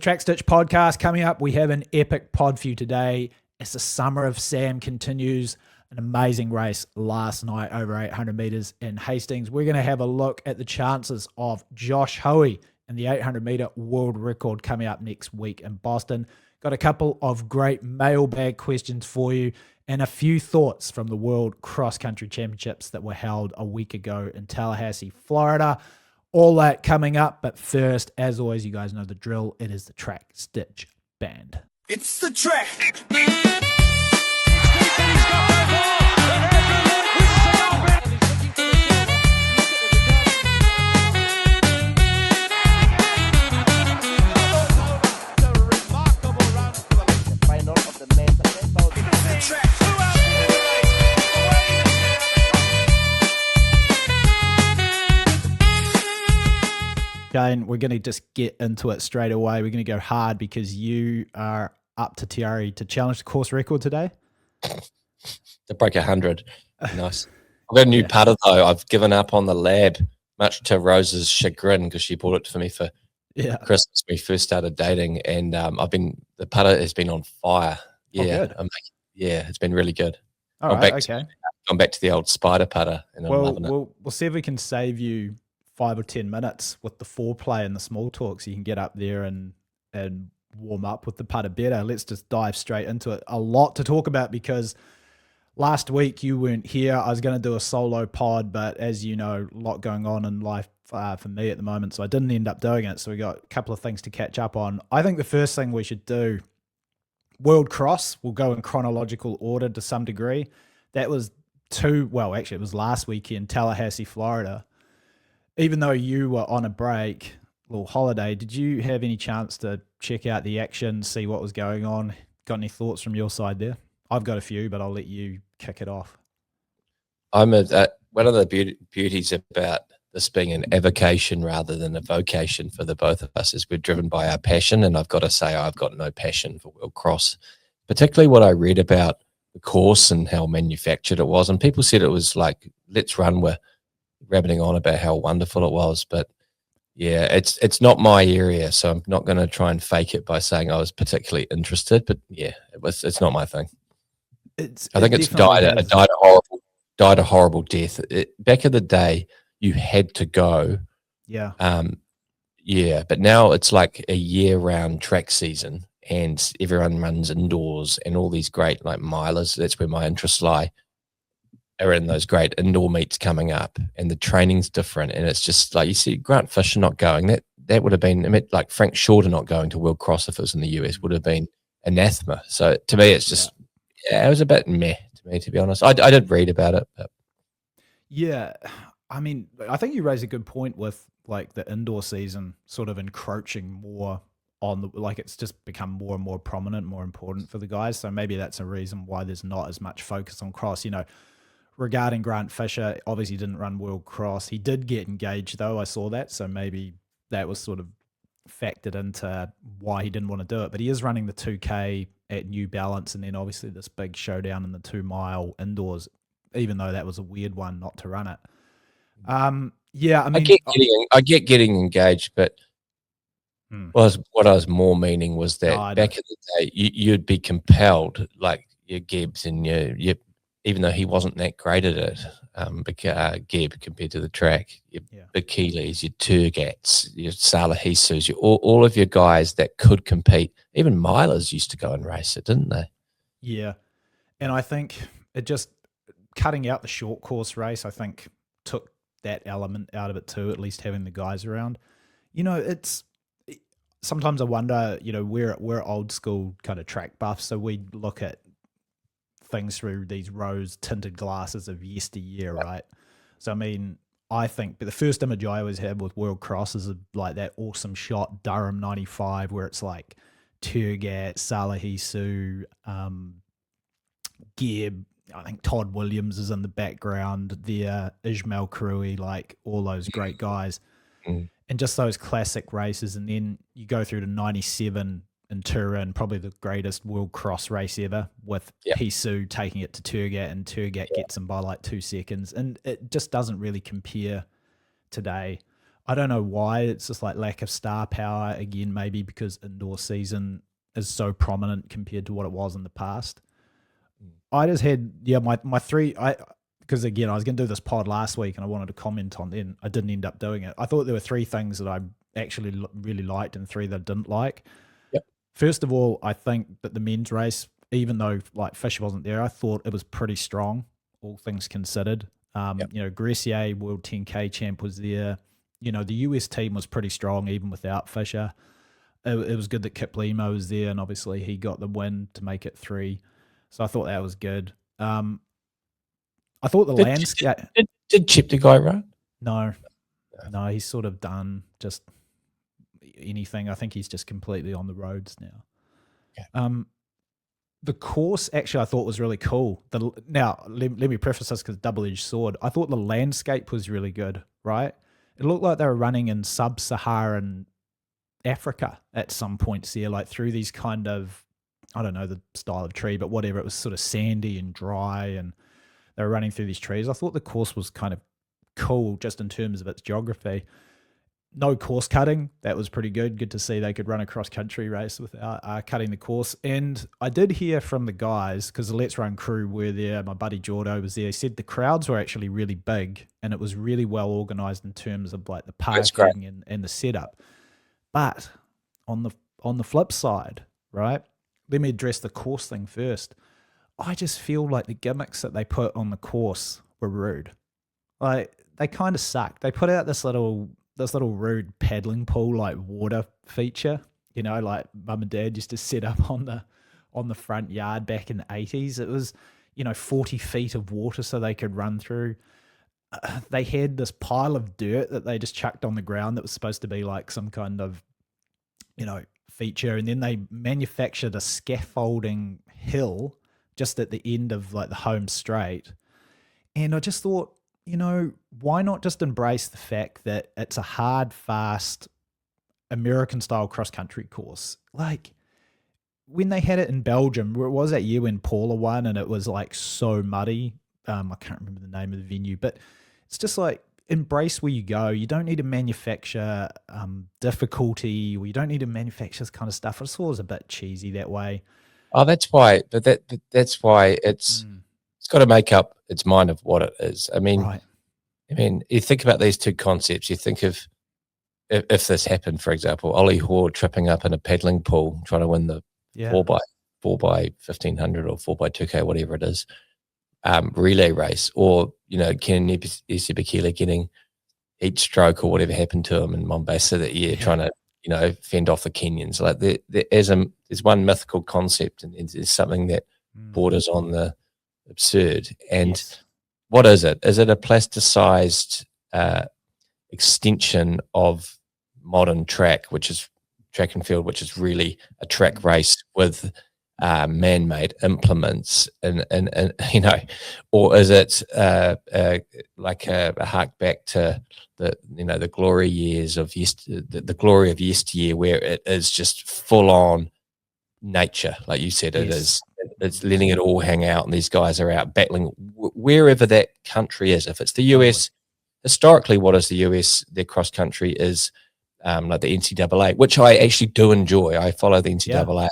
Track Stitch podcast coming up. We have an epic pod for you today as the summer of Sam continues. An amazing race last night over 800 meters in Hastings. We're going to have a look at the chances of Josh Hoeys and the 800 meter world record coming up next week in Boston. Got a couple of great mailbag questions for you and a few thoughts from the World Cross Country Championships that were held a week ago in Tallahassee, Florida. All that coming up, but first, as always, you guys know the drill. It is the Track Stitch Band. It's the track. Jane, we're going to just get into it straight away. We're going to go hard because you are up to Tiari to challenge the course record today. To break 100. Nice. I've got a new putter, though. I've given up on the lab, much to Rose's chagrin, because she bought it for me for Christmas when we first started dating. And the putter has been on fire. Yeah. It's been really good. All right, okay. Gone back to the old spider putter, and I'm loving it. We'll see if we can save you 5 or 10 minutes with the foreplay and the small talk so you can get up there and warm up with the putter better. Let's just dive straight into it. A lot to talk about because last week you weren't here. I was going to do a solo pod, but as you know, a lot going on in life for me at the moment, so I didn't end up doing it. So we got a couple of things to catch up on. I think the first thing we should do, World Cross, we'll go in chronological order to some degree. That was it was last weekend, Tallahassee, Florida. Even though you were on a break, little holiday, did you have any chance to check out the action, see what was going on? Got any thoughts from your side there? I've got a few, but I'll let you kick it off. One of the beauties about this being an avocation rather than a vocation for the both of us is we're driven by our passion, and I've got to say I've got no passion for World Cross, particularly what I read about the course and how manufactured it was. And people said it was like, let's run with rabbiting on about how wonderful it was, but yeah, it's not my area, so I'm not going to try and fake it by saying I was particularly interested. But yeah, it's not my thing. I think it's died a horrible death. Back in the day, you had to go. Yeah. But now it's like a year-round track season, and everyone runs indoors, and all these great like milers. That's where my interests lie. Are in those great indoor meets coming up, and the training's different, and it's just like you see Grant Fisher not going. That would have been like Frank Shorter not going to World Cross if it was in the US would have been anathema. So to me, it's just it was a bit meh to me, to be honest. I did read about it, but yeah, I mean, I think you raise a good point with like the indoor season sort of encroaching more on the it's just become more and more prominent, more important for the guys. So maybe that's a reason why there's not as much focus on cross. You know, regarding Grant Fisher, obviously didn't run World Cross. He did get engaged though. I saw that. So maybe that was sort of factored into why he didn't want to do it. But he is running the 2K at New Balance, and then obviously this big showdown in the 2 mile indoors, even though that was a weird one not to run it. I mean, I get getting engaged, but what I was more meaning was that back in the day, you'd be compelled, like your Gibbs and your even though he wasn't that great at it, Geb compared to the track, your Bikilis, your Turgats, your Salahisus, all of your guys that could compete. Even milers used to go and race it, didn't they? Yeah, and I think it just cutting out the short course race, I think, took that element out of it too, at least having the guys around. You know, sometimes I wonder, you know, we're old school kind of track buffs, so we look at things through these rose tinted glasses of yesteryear, right? So I mean, I think the first image I always had with World Cross is like that awesome shot Durham 95 where it's like Turgat, Salahisu, Geb, I think Todd Williams is in the background there, Ismail Karui, like all those great guys. And just those classic races. And then you go through to 97 in Turin, probably the greatest World Cross race ever, with Hisu taking it to Turgat, and Turgat gets him by like 2 seconds. And it just doesn't really compare today. I don't know why. It's just like lack of star power again, maybe because indoor season is so prominent compared to what it was in the past. I just had my three. I because again I was going to do this pod last week and I wanted to comment on it. I didn't end up doing it. I thought there were three things that I actually really liked and three that I didn't like. Yep. First of all, I think that the men's race, even though like Fisher wasn't there, I thought it was pretty strong, all things considered. Yep. Gressier, World 10K champ, was there. The US team was pretty strong even without Fisher. It was good that Kip Limo was there, and obviously he got the win to make it 3. So I thought that was good. I thought the landscape. Did Chip the guy run? No, he's sort of done just anything. I think he's just completely on the roads now. Okay. The course actually I thought was really cool. Now let me preface this because double-edged sword. I thought the landscape was really good. Right, it looked like they were running in sub-Saharan Africa at some points there, like through these kind of, I don't know the style of tree, but whatever. It was sort of sandy and dry, and they were running through these trees. I thought the course was kind of cool just in terms of its geography. No course cutting. That was pretty good. Good to see they could run a cross-country race without cutting the course. And I did hear from the guys, because the Let's Run crew were there, my buddy Jordo was there, he said the crowds were actually really big and it was really well organised in terms of like the parking and the setup. But on the flip side, right, let me address the course thing first. I just feel like the gimmicks that they put on the course were rude. Like, they kind of suck. They put out this little rude paddling pool like water feature, like mum and dad used to set up on the front yard back in the 80s. It was 40 feet of water so they could run through. They had this pile of dirt that they just chucked on the ground that was supposed to be like some kind of feature, and then they manufactured a scaffolding hill just at the end of like the home straight. And I just thought, why not just embrace the fact that it's a hard, fast American style cross country course? Like when they had it in Belgium, where it was that year when Paula won, and it was like so muddy. I can't remember the name of the venue, but it's just like embrace where you go. You don't need to manufacture difficulty, or you don't need to manufacture this kind of stuff. I just thought it was a bit cheesy that way. Oh, that's why. But that's why it's got to make up its mind of what it is. I mean, right. You think about these two concepts. You think of if this happened, for example, Ollie Hoare tripping up in a paddling pool trying to win the 4x 1500 or 4x2K, whatever it is, relay race, or Ken Esibekele getting heat stroke or whatever happened to him in Mombasa that year, trying to fend off the Kenyans. Like there's one mythical concept, and there's something that borders on the absurd. And what is it? Is it a plasticized extension of modern track, which is track and field, which is really a track race with man-made implements, and or is it like a hark back to the glory years of the glory of yesteryear, where it is just full on nature, like you said. It's letting it all hang out, and these guys are out battling wherever that country is. If it's the US, historically, what is the US? Their cross country is like the NCAA, which I actually do enjoy. I follow the NCAA.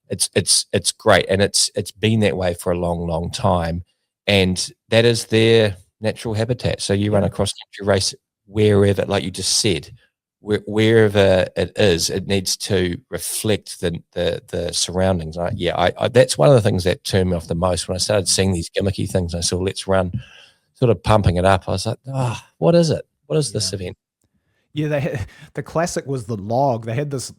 It's great, and it's been that way for a long time, and that is their natural habitat. So you run a cross country race wherever, like you just said, wherever it is, it needs to reflect the surroundings. I that's one of the things that turned me off the most when I started seeing these gimmicky things. I saw Let's Run sort of pumping it up. I was like, what is it? What is this event? Yeah, the classic was the log. They had those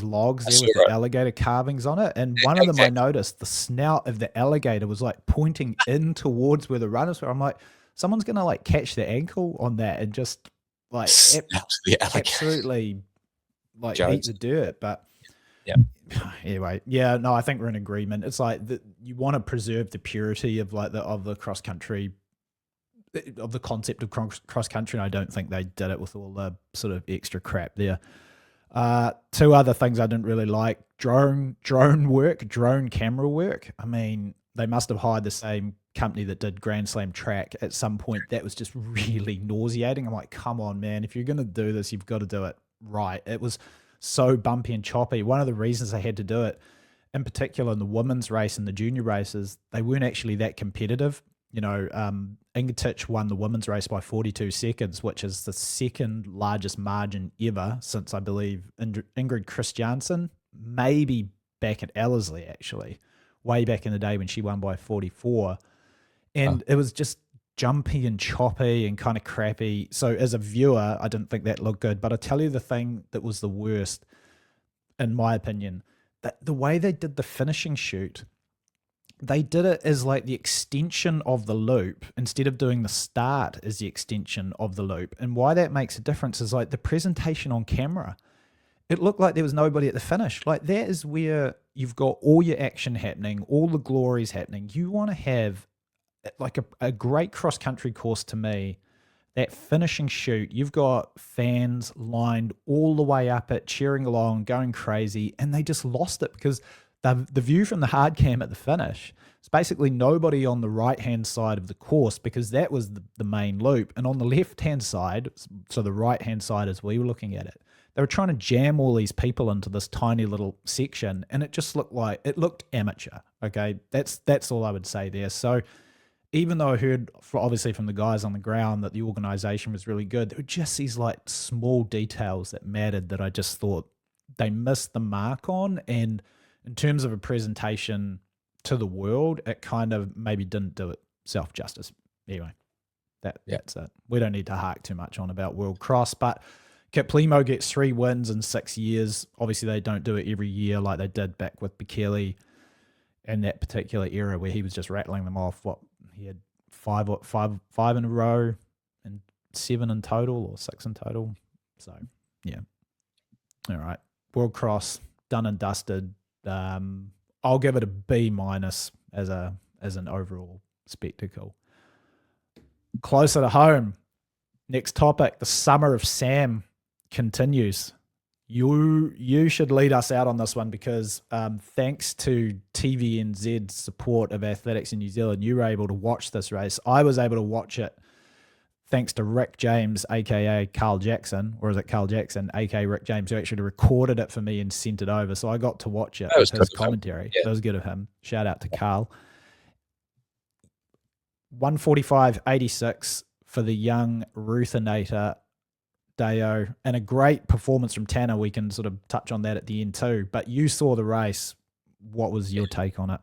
logs there with the alligator carvings on it, and one of them I noticed the snout of the alligator was like pointing in towards where the runners were. I'm like, someone's gonna like catch their ankle on that and just like absolutely like eat the dirt. But anyway, no, I think we're in agreement. It's like you want to preserve the purity of like the cross country, of the concept of cross country, and I don't think they did it with all the sort of extra crap there. Two other things I didn't really like: drone camera work. I mean, they must have hired the same company that did Grand Slam track at some point, that was just really nauseating. I'm like, come on, man, if you're going to do this, you've got to do it right. It was so bumpy and choppy. One of the reasons they had to do it, in particular in the women's race and the junior races, they weren't actually that competitive. You know, Ingetich won the women's race by 42 seconds, which is the second largest margin ever since, I believe, Ingrid Christiansen, maybe back at Ellerslie, actually, way back in the day when she won by 44. And it was just jumpy and choppy and kind of crappy. So as a viewer, I didn't think that looked good. But I tell you the thing that was the worst, in my opinion, that the way they did the finishing shoot, they did it as like the extension of the loop instead of doing the start as the extension of the loop. And why that makes a difference is like the presentation on camera. It looked like there was nobody at the finish. Like that is where you've got all your action happening, all the glories happening. You want to have like a great cross-country course to me. That finishing shoot, you've got fans lined all the way up it, cheering along, going crazy, and they just lost it because the view from the hard cam at the finish, it's basically nobody on the right-hand side of the course because that was the main loop. And on the left-hand side, so the right-hand side as we were looking at it, they were trying to jam all these people into this tiny little section, and it just looked amateur. Okay, that's all I would say there. So even though I heard, obviously from the guys on the ground, that the organization was really good, there were just these like small details that mattered that I just thought they missed the mark on. And in terms of a presentation to the world, it kind of maybe didn't do it self-justice. Anyway, that's it. We don't need to hark too much on about World Cross, but Kiplimo gets 3 wins in 6 years. Obviously, they don't do it every year like they did back with Bekele in that particular era where he was just rattling them off. He had five in a row and 7 in total or 6 in total. So, yeah. All right. World Cross, done and dusted. I'll give it a B- as an overall spectacle. Closer to home, next topic, the summer of Sam continues. You should lead us out on this one because thanks to TVNZ's support of athletics in New Zealand, you were able to watch this race. I was able to watch it thanks to Rick James, a.k.a. Carl Jackson, or is it Carl Jackson, a.k.a. Rick James, who actually recorded it for me and sent it over. So I got to watch it with his commentary. Yeah. That was good of him. Shout out to Carl. 145.86 for the young Ruthinator Deo, and a great performance from Tanner. We can sort of touch on that at the end too. But you saw the race. What was your take on it?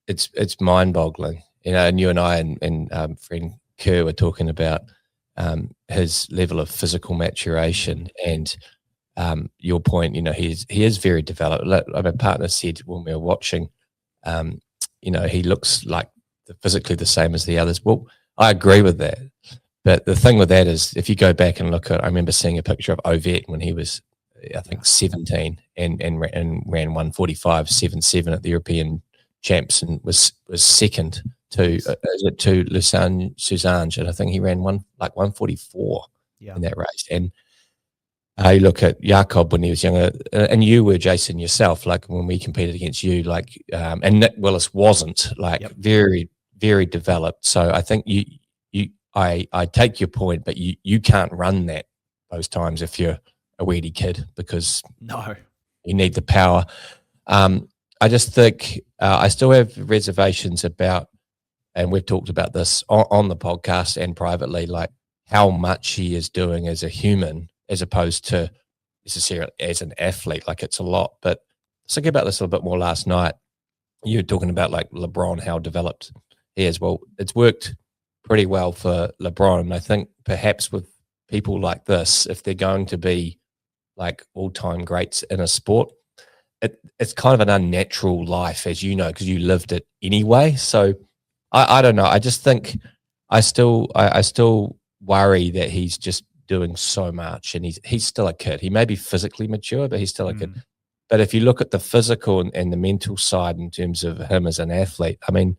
It's mind-boggling. You know, and you and I and friend Kerr were talking about his level of physical maturation and your point. You know, he is very developed. Like my partner said when we were watching, you know, he looks like physically the same as the others. Well, I agree with that. But the thing with that is, if you go back and look at, I remember seeing a picture of Ovett when he was, I think, 17 and ran 145.77 at the European Champs and was second to Lausanne Suzange, and I think he ran 144 in that race. And you look at Jakob when he was younger, and you were, Jason, yourself, like when we competed against you, like and Nick Willis wasn't very, very developed. So I think I take your point, but you can't run those times if you're a weedy kid because you need the power. I just think I still have reservations about, and we've talked about this on the podcast and privately, like how much he is doing as a human as opposed to necessarily as an athlete. Like it's a lot. But I was thinking about this a little bit more last night. You were talking about like LeBron, how developed he is. Well, it's worked pretty well for LeBron. And I think perhaps with people like this, if they're going to be like all-time greats in a sport, it's kind of an unnatural life, as you know, because you lived it anyway. So I don't know. I just think I still worry that he's just doing so much, and he's still a kid. He may be physically mature, but he's still a kid. But if you look at the physical and the mental side in terms of him as an athlete, I mean,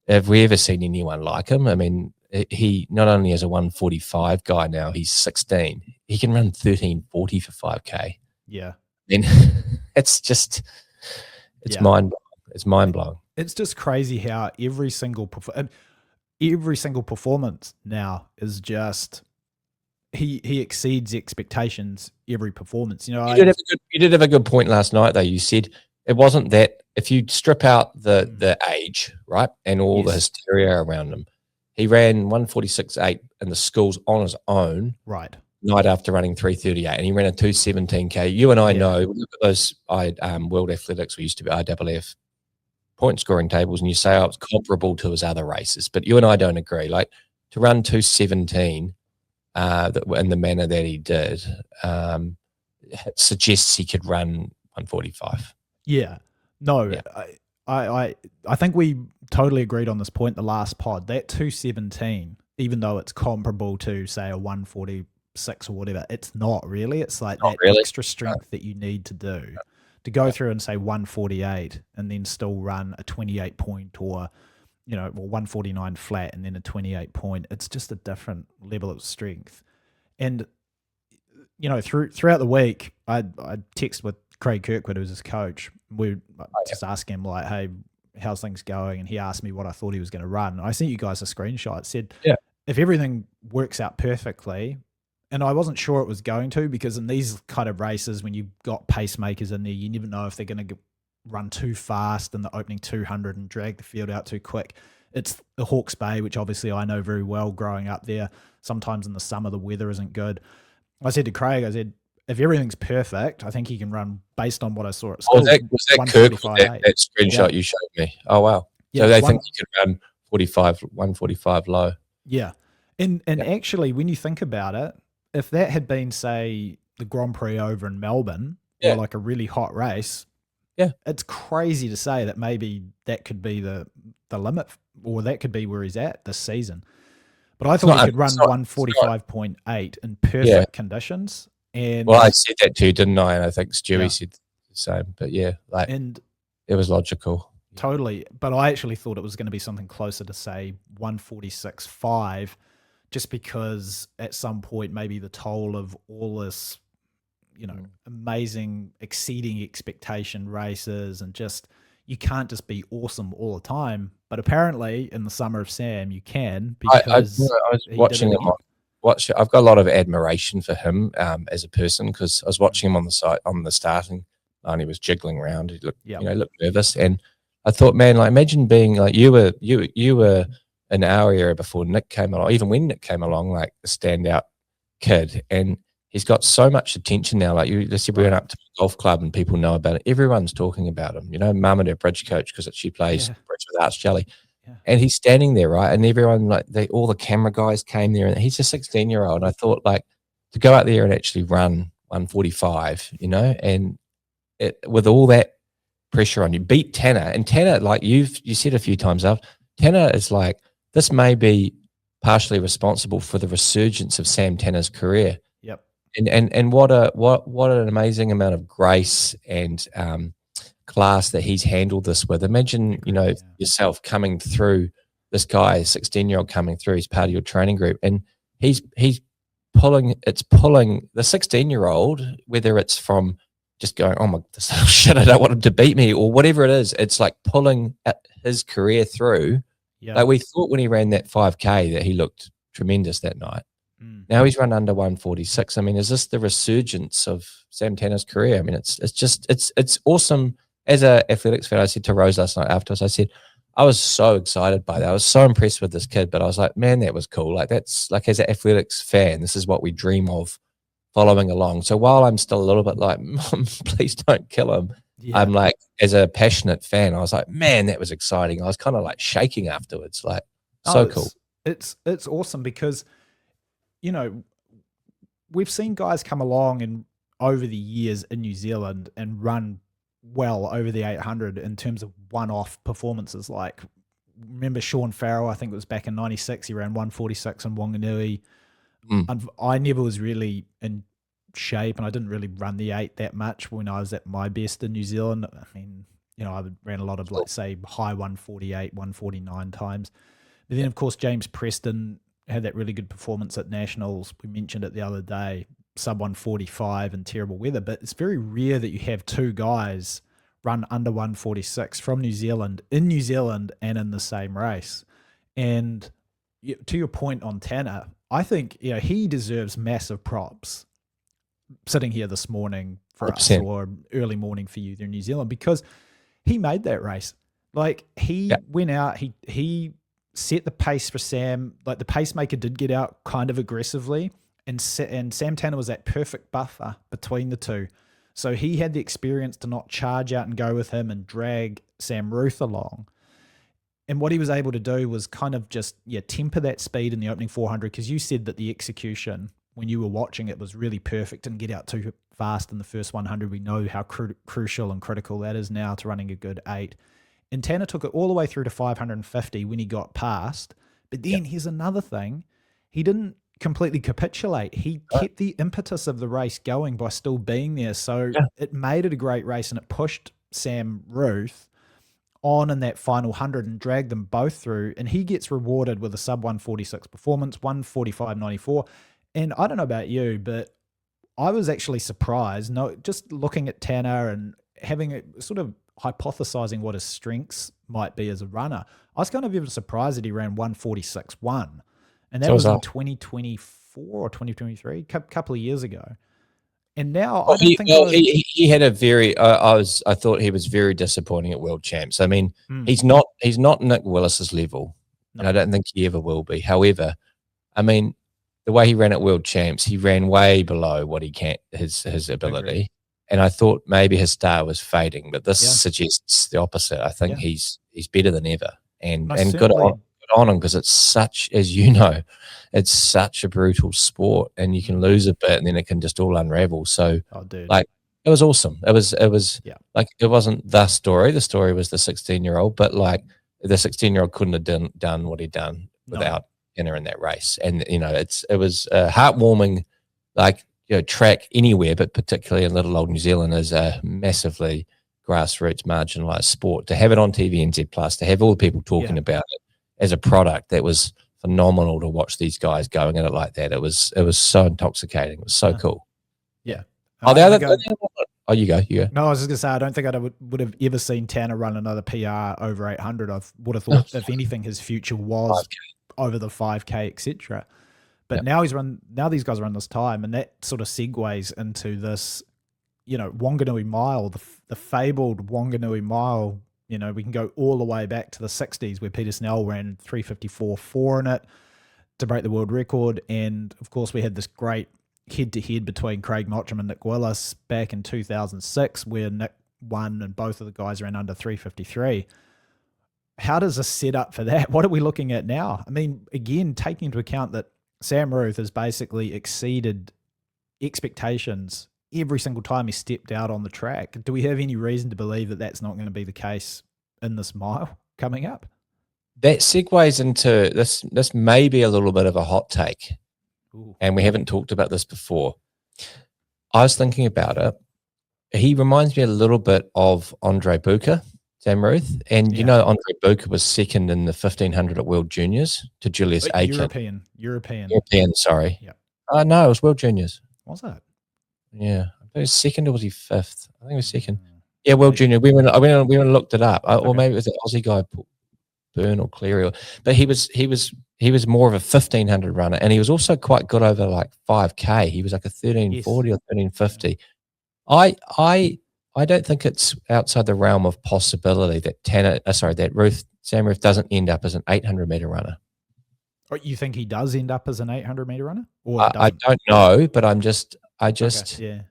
have we ever seen anyone like him? I mean, he not only is a 145 guy now, he's 16. He can run 13:40 for 5K. Yeah. And it's mind-blowing. It's mind-blowing. It's just crazy how every single performance now is just he exceeds expectations every performance. You know, You did have a good point last night, though. You said it wasn't that if you strip out the age, right, and all the Yes. hysteria around him, he ran 146.8 in the schools on his own, Right. night after running 338, and he ran a 217K. You and I Yeah. know, look at those World Athletics, we used to be IAAF point scoring tables, and you say, oh, it's comparable to his other races. But you and I don't agree. Like, to run 217 in the manner that he did, it suggests he could run 145. Yeah. No, Yeah. I think we totally agreed on this point the last pod. That 217, even though it's comparable to, say, a 146 or whatever, it's not really. It's like Not that really. extra strength that you need to do to go through and say 148 and then still run a 28 point or, you know, well, 149 flat and then a 28 point. It's just a different level of strength. And, you know, throughout the week, I text with Craig Kirkwood, who's his coach. We just asked him, like, hey, how's things going? And he asked me what I thought he was going to run. And I sent you guys a screenshot. It said, Yeah. if everything works out perfectly, and I wasn't sure it was going to, because in these kind of races, when you've got pacemakers in there, you never know if they're going to run too fast in the opening 200 and drag the field out too quick. It's the Hawke's Bay, which obviously I know very well growing up there. Sometimes in the summer, the weather isn't good. I said to Craig, I said, if everything's perfect, I think he can run based on what I saw at school. Was that Kirk, that screenshot you showed me? Oh, wow. Yeah, so they think he could run 145 low. Yeah. And actually, when you think about it, if that had been, say, the Grand Prix over in Melbourne, or like a really hot race, it's crazy to say that maybe that could be the limit, or that could be where he's at this season. But I thought he could run 145.8 in perfect conditions. And well, I said that too, didn't I? And I think Stewie said the same. But yeah, like, and it was logical. Totally. But I actually thought it was going to be something closer to, say, 146.5, just because at some point maybe the toll of all this, you know, amazing, exceeding expectation races, and just, you can't just be awesome all the time. But apparently in the summer of Sam, you can, because I was watching him. I've got a lot of admiration for him as a person, because I was watching him on the site on the starting line. He was jiggling around. He looked, looked nervous, and I thought, man, like, imagine being like you were in our era before Nick came along, even when Nick came along, like a standout kid, and he's got so much attention now. Like, let's say we went up to the golf club and people know about it. Everyone's talking about him. You know, Mum and her bridge coach, because she plays bridge with Arch Jelly. Yeah. And he's standing there, right? And everyone, like, all the camera guys came there, and he's a 16-year-old. And I thought, like, to go out there and actually run 145, you know, and with all that pressure on you, beat Tanner. And Tanner, like you said a few times up, Tanner is like, this may be partially responsible for the resurgence of Sam Tanner's career. Yep. And what an amazing amount of grace and class that he's handled this with. Imagine, yourself coming through, this guy, 16-year-old coming through, he's part of your training group, and he's pulling the 16-year-old, whether it's from just going, oh my shit, I don't want him to beat me, or whatever it is, it's like pulling his career through. Yep. Like, we thought when he ran that 5K that he looked tremendous that night. Now he's run under 146. I mean, is this the resurgence of Sam Tanner's career? I mean, it's awesome. As a athletics fan, I said to Rose last night afterwards, I said, I was so excited by that. I was so impressed with this kid, but I was like, man, that was cool. Like, that's like, as an athletics fan, this is what we dream of, following along. So while I'm still a little bit like, Mom, please don't kill him, I'm like, as a passionate fan, I was like, man, that was exciting. I was kind of like shaking afterwards, like, so cool. It's awesome, because, you know, we've seen guys come along and over the years in New Zealand and run well over the 800 in terms of one-off performances. Like, remember Sean Farrell, I think it was back in 96, he ran 146 in Wanganui. I never was really in shape, and I didn't really run the 8 that much when I was at my best in New Zealand. I mean, you know, I ran a lot of, like, say, high 148, 149 times. But then, of course, James Preston had that really good performance at Nationals. We mentioned it the other day, sub 145 in terrible weather. But it's very rare that you have two guys run under 146 from New Zealand, in New Zealand and in the same race. And to your point on Tanner, I think he deserves massive props sitting here this morning for us 100%. or early morning for you there in New Zealand, because he made that race. Like he went out, he set the pace for Sam. Like the pacemaker did get out kind of aggressively, and Sam Tanner was that perfect buffer between the two. So he had the experience to not charge out and go with him and drag Sam Ruthe along. And what he was able to do was kind of just temper that speed in the opening 400, because you said that the execution when you were watching it was really perfect. Didn't get out too fast in the first 100. We know how crucial and critical that is now to running a good 8. And Tanner took it all the way through to 550 when he got past. But then here's another thing. He didn't completely capitulate. He kept the impetus of the race going by still being there. So it made it a great race, and it pushed Sam Ruthe on in that final 100 and dragged them both through. And he gets rewarded with a sub 146 performance, 145.94. And I don't know about you, but I was actually surprised. No, just looking at Tanner and having a sort of hypothesizing what his strengths might be as a runner, I was kind of even surprised that he ran 146.1. And that was in 2024 or 2023, a couple of years ago. And now I don't think he had a very. I thought he was very disappointing at World Champs. I mean, he's not Nick Willis's level, and I don't think he ever will be. However, I mean, the way he ran at World Champs, he ran way below what he can his ability. Agreed. And I thought maybe his star was fading, but this suggests the opposite. I think he's better than ever, and good on him, because it's such, as you know, it's such a brutal sport, and you can lose a bit and then it can just all unravel. So like it was awesome. It was like, it wasn't the story. The story was the 16-year-old, but like the 16-year-old couldn't have done what he'd done without entering that race. And it was heartwarming. Like, track anywhere, but particularly in little old New Zealand, is a massively grassroots marginalized sport. To have it on TVNZ Plus, to have all the people talking about it as a product, that was phenomenal to watch these guys going at it like that. It was so intoxicating. It was so cool. Yeah. Oh, the other you go. No, I was just gonna say, I don't think I would have ever seen Tanner run another PR over 800. I would have thought, if anything, his future was 5K. Over the 5K, etc. But now these guys run this time, and that sort of segues into this, Wanganui Mile, the fabled Wanganui Mile. We can go all the way back to the 60s, where Peter Snell ran 354.4 in it to break the world record. And of course, we had this great head-to-head between Craig Mottram and Nick Willis back in 2006, where Nick won and both of the guys ran under 353. How does this set up for that? What are we looking at now? I mean, again, taking into account that Sam Ruthe has basically exceeded expectations every single time he stepped out on the track. Do we have any reason to believe that that's not going to be the case in this mile coming up? That segues into this. This may be a little bit of a hot take. Ooh. And we haven't talked about this before. I was thinking about it. He reminds me a little bit of Andre Bucher, Sam Ruthe. And Andre Bucher was second in the 1500 at World Juniors to Julius Aiken. European, sorry. Yeah. No, it was World Juniors. Was that? Yeah. It was second, or was he fifth? I think it was second. Yeah, World Junior. We went and looked it up. Or maybe it was the Aussie guy, Byrne or Cleary. But he was more of a 1500 runner, and he was also quite good over like 5K. He was like a 1340 or 1350. I don't think it's outside the realm of possibility that Sam Ruthe doesn't end up as an 800-meter runner. Or you think he does end up as an 800-meter runner? Or I don't know, but I just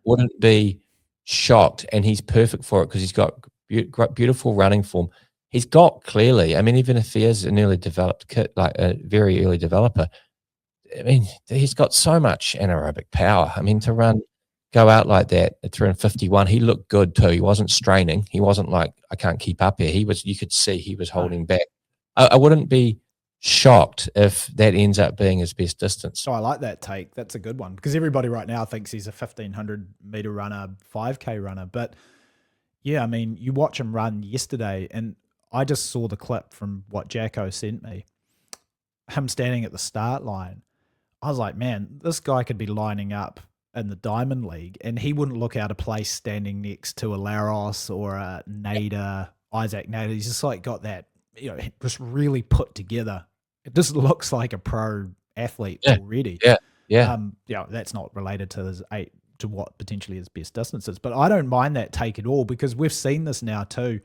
wouldn't be shocked, and he's perfect for it because he's got beautiful running form. He's got clearly, I mean, even if he is an early developed kid, like a very early developer, I mean, he's got so much anaerobic power. I mean, to go out like that at 351, he looked good too. He wasn't straining. He wasn't like, I can't keep up here. You could see he was holding back. I wouldn't be shocked if that ends up being his best distance. So I like that take. That's a good one, because everybody right now thinks he's a 1500-meter runner, 5K runner. But yeah, I mean, you watch him run yesterday, and I just saw the clip from what Jacko sent me, him standing at the start line. I was like, man, this guy could be lining up in the Diamond League, and he wouldn't look out of place standing next to a Laros or a Nader, Isaac Nader. He's just like got that, just really put together. It just looks like a pro athlete already. Yeah. That's not related to to what potentially his best distances, but I don't mind that take at all, because we've seen this now too.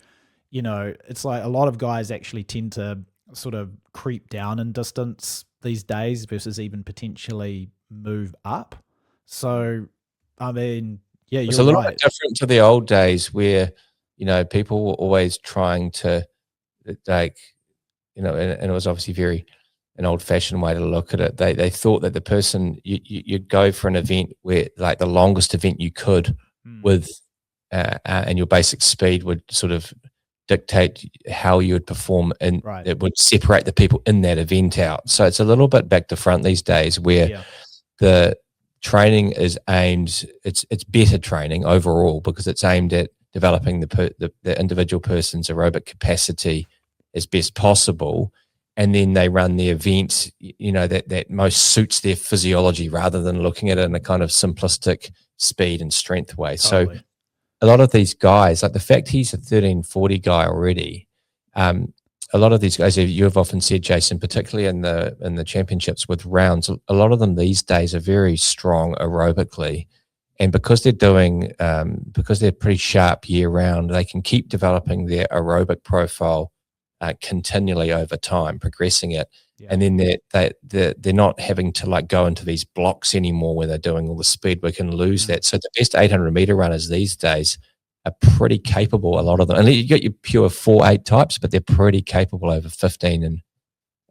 It's like a lot of guys actually tend to sort of creep down in distance these days versus even potentially move up. So, I mean, yeah, It's you're a little right. bit different to the old days where, people were always trying to, like, and it was obviously an old fashioned way to look at it. They thought that the person, you'd go for an event where, like, the longest event you could with, and your basic speed would sort of dictate how you would perform, and it would separate the people in that event out. So it's a little bit back to front these days, where the training is aimed, it's better training overall because it's aimed at developing the individual person's aerobic capacity as best possible, and then they run the events that most suits their physiology, rather than looking at it in a kind of simplistic speed and strength way. Totally. So a lot of these guys, like the fact he's a 1340 guy already, a lot of these guys, you have often said, Jason, particularly in the championships with rounds, a lot of them these days are very strong aerobically, and because they're pretty sharp year round, they can keep developing their aerobic profile continually over time, progressing it, and then they're not having to, like, go into these blocks anymore where they're doing all the speed. We can lose that. So the best 800-meter runners these days are pretty capable, a lot of them. And you got your pure 4.8 types, but they're pretty capable over 15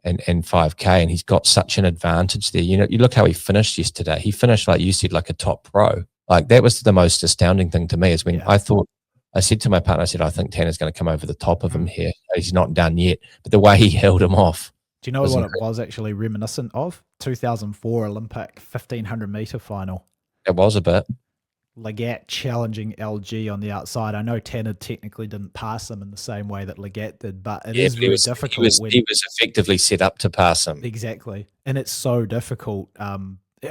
and 5K, and he's got such an advantage there. You look how he finished yesterday. He finished, like you said, like a top pro. Like, that was the most astounding thing to me, is when I said to my partner, I said, I think Tanner's going to come over the top of him here. He's not done yet. But the way he held him off. Do you know what it was actually reminiscent of? 2004 Olympic 1500-meter final. It was a bit. Legat challenging LG on the outside. I know Tanner technically didn't pass him in the same way that Legat did, but it is very difficult. He was effectively set up to pass him. Exactly. And it's so difficult. I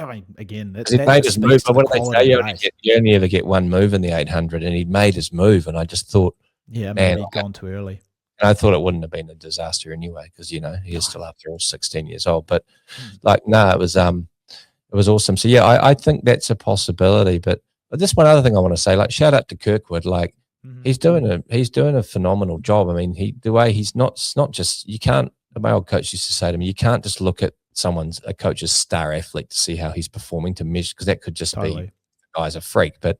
mean, again, he made his move. But what did they say? You only ever get one move in the 800, and he'd made his move. And I just thought, maybe he'd gone too early. I thought it wouldn't have been a disaster anyway, because he is still, after all, 16 years old. But it was awesome. So I think that's a possibility. But just one other thing I want to say, like, shout out to Kirkwood. Like, he's doing a phenomenal job. I mean, the way he's not just, you can't. My old coach used to say to me, you can't just look at a coach's star athlete to see how he's performing, to measure, because that could just be the guy's a freak. But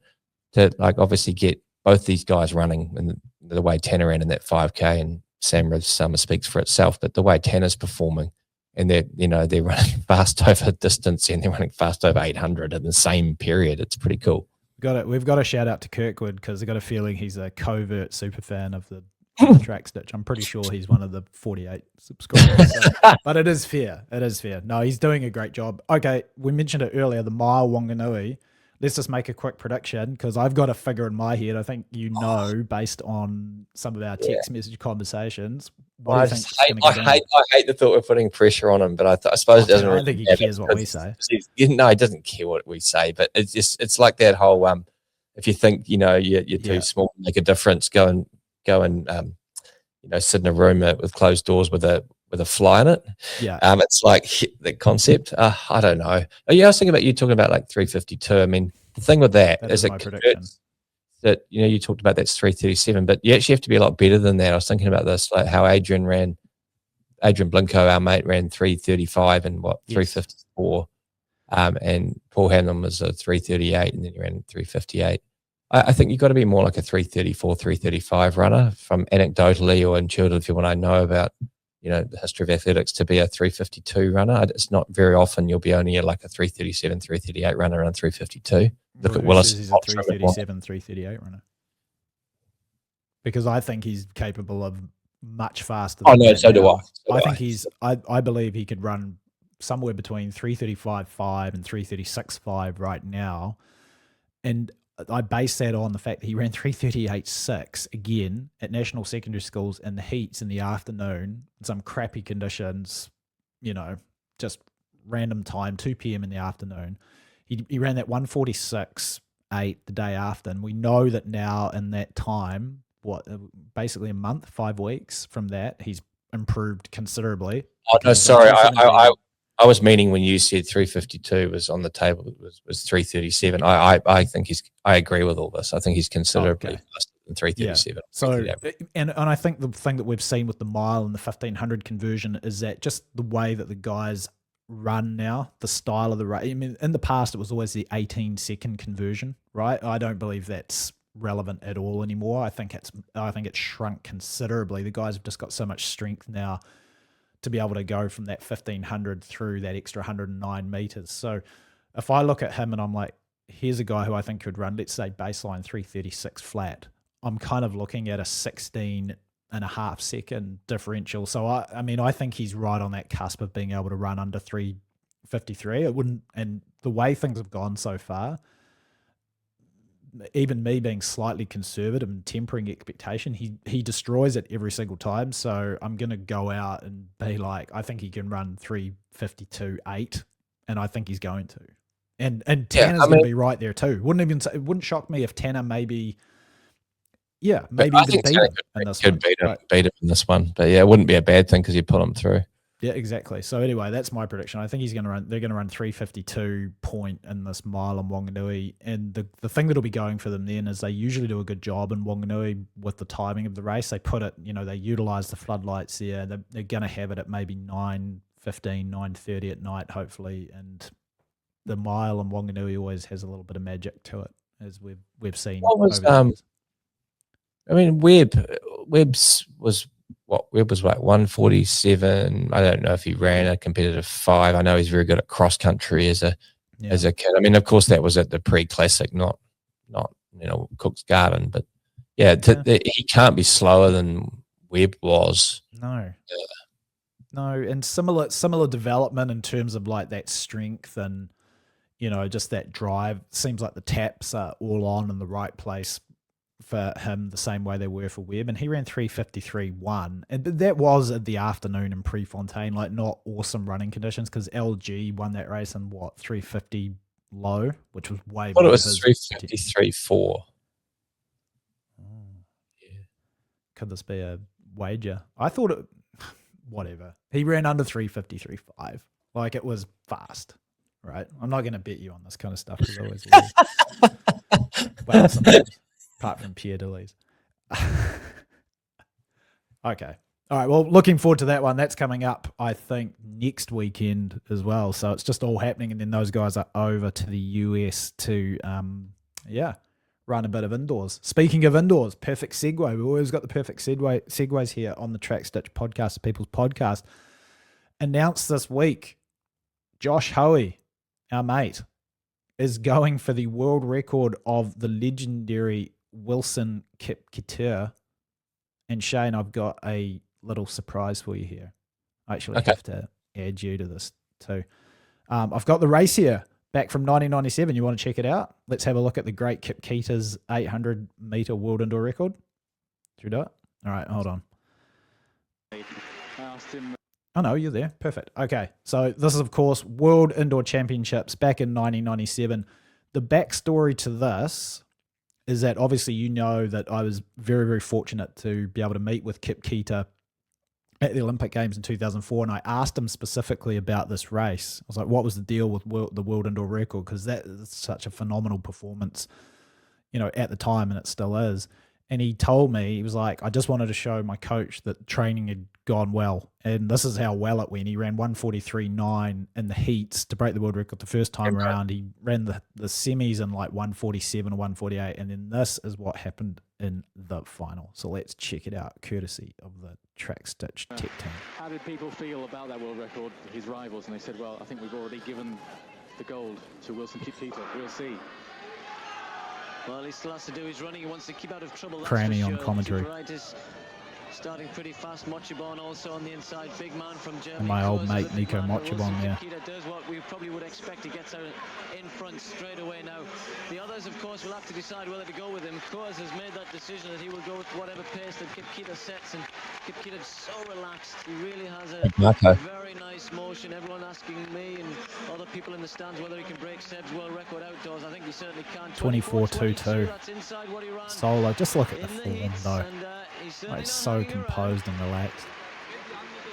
to, like, obviously get both these guys running, and the way Tanner ran in that 5K, and Sam Ruthe summer speaks for itself, but the way Tanner's performing, and they're running fast over distance, and they're running fast over 800 in the same period. It's pretty cool. We've got a shout out to Kirkwood, because I got a feeling he's a covert super fan of the track stitch. I'm pretty sure he's one of the 48 subscribers. But it is fair. No, he's doing a great job. Okay, we mentioned it earlier, the mile Wanganui. Let's just make a quick prediction, because I've got a figure in my head. I think based on some of our text message conversations. What do you think? I hate the thought of putting pressure on him, but I suppose it doesn't. I don't think he cares what we say. No, he doesn't care what we say. But it's like that whole if you think you're too small to make a difference, go and sit in a room with closed doors with a fly in it. It's like the concept. I don't know. I was thinking about you talking about like 352. I mean, the thing with that is that you talked about that's 337, but you actually have to be a lot better than that. I was thinking about this, like how Adrian Blinko, our mate, ran 335 and 354, and Paul Hanlon was a 338, and then he ran 358. I think you've got to be more like a 334, 335 runner, from anecdotally or intuitively when I know about the history of athletics, to be a 352 runner. It's not very often you'll be only like a 337, 338 runner around 352. Look at Willis. He's a 337, 338 runner. Because I think he's capable of much faster. Oh no, so do I. I think I believe he could run somewhere between 335.5 and 336.5 right now. And I base that on the fact that he ran 338.6 again at national secondary schools in the heats in the afternoon, in some crappy conditions, just random time, 2 p.m. in the afternoon. He ran that 146.8 the day after, and we know that now in that time, basically a month, 5 weeks from that, he's improved considerably. Oh no, Because sorry, I was meaning when you said 352 was on the table, was 337. I think I agree with all this. I think he's considerably faster than 337. Yeah. So, and I think the thing that we've seen with the mile and the 1500 conversion is that just the way that the guys run now, the style of the race. I mean, in the past it was always the 18-second conversion, right? I don't believe that's relevant at all anymore. I think it's shrunk considerably. The guys have just got so much strength now to be able to go from that 1500 through that extra 109 meters. So if I look at him and I'm like, here's a guy who I think could run, let's say baseline 336 flat, I'm kind of looking at a 16.5 second differential. So I think he's right on that cusp of being able to run under 353. It wouldn't, and the way things have gone so far, even me being slightly conservative and tempering expectation, he destroys it every single time. So I'm going to go out and be like, I think he can run 352.8, and I think he's going to. And Tanner's going to be right there too. It wouldn't shock me if Tanner maybe even beat him in this one. Beat him in this one. But yeah, it wouldn't be a bad thing because you put him through. Yeah, exactly. So anyway, that's my prediction. I think they're going to run 352 point in this mile on Wanganui. And the thing that'll be going for them then is they usually do a good job in Wanganui with the timing of the race. They put it, they utilize the floodlights there. They're going to have it at maybe 9:15, 9:30 at night, hopefully. And the mile on Wanganui always has a little bit of magic to it, as we've seen. What was, Webb's was what? Webb was like 147. I don't know if he ran a competitive 5. I know he's very good at cross country as a kid. I mean, of course, that was at the pre-classic, not Cook's Garden, but he can't be slower than Webb was. No. No, and similar development in terms of like that strength and just that drive. Seems like the taps are all on in the right place for him, the same way they were for Webb, and he ran 353.1, and that was at the afternoon in Prefontaine, like not awesome running conditions, because LG won that race in 350 low, which was way below. It was 353.4. Oh. Yeah. Could this be a wager? I thought it. Whatever. He ran under 353.5. Like, it was fast, right? I'm not going to bet you on this kind of stuff because I always lose. Well, sometimes. Apart from Pierre Delise. Okay. All right. Well, looking forward to that one. That's coming up, I think, next weekend as well. So it's just all happening. And then those guys are over to the US to, run a bit of indoors. Speaking of indoors, perfect segue. We've always got the perfect segues here on the Track Stitch podcast, the People's Podcast. Announced this week, Josh Hoeys, our mate, is going for the world record of the legendary Wilson Kipketer. And Shane, I've got a little surprise for you here. I actually have to add you to this too. I've got the race here back from 1997. You want to check it out? Let's have a look at the great Kipketer's 800-meter world indoor record. Should we do it? All right, hold on. Oh, no, you're there. Perfect. Okay, so this is, of course, World Indoor Championships back in 1997. The backstory to this is that obviously that I was very, very fortunate to be able to meet with Kipketer at the Olympic Games in 2004, and I asked him specifically about this race. I was like, what was the deal with the World Indoor Record? Because that is such a phenomenal performance, at the time, and it still is. And he told me, he was like, I just wanted to show my coach that training had gone well. And this is how well it went. He ran 143.9 in the heats to break the world record the first time around. He ran the semis in like 147 or 148. And then this is what happened in the final. So let's check it out, courtesy of the Track Stitch tech team. How did people feel about that world record, his rivals? And they said, well, I think we've already given the gold to Wilson Kipketer. We'll see. Well, he still has to do his running. He wants to keep out of trouble. Cranny on commentary. starting pretty fast. Mochibon also on the inside, big man from Germany. And my old Coors is mate a big Nico man, but Mochibon Wilson there. Kipketer does what we probably would expect. He gets out in front straight away now. The others, of course, will have to decide whether to go with him. Coors has made that decision that he will go with whatever pace that Kipketer sets, and Kipketer's so relaxed. He really has a very nice motion. Everyone asking me and other people in the stands whether he can break Seb's world record outdoors. I think he certainly can. 24.22. That's inside what he ran Solo. Just look at the in the form, heats, though. and he's certainly Like, not so hanging around. composed and relaxed.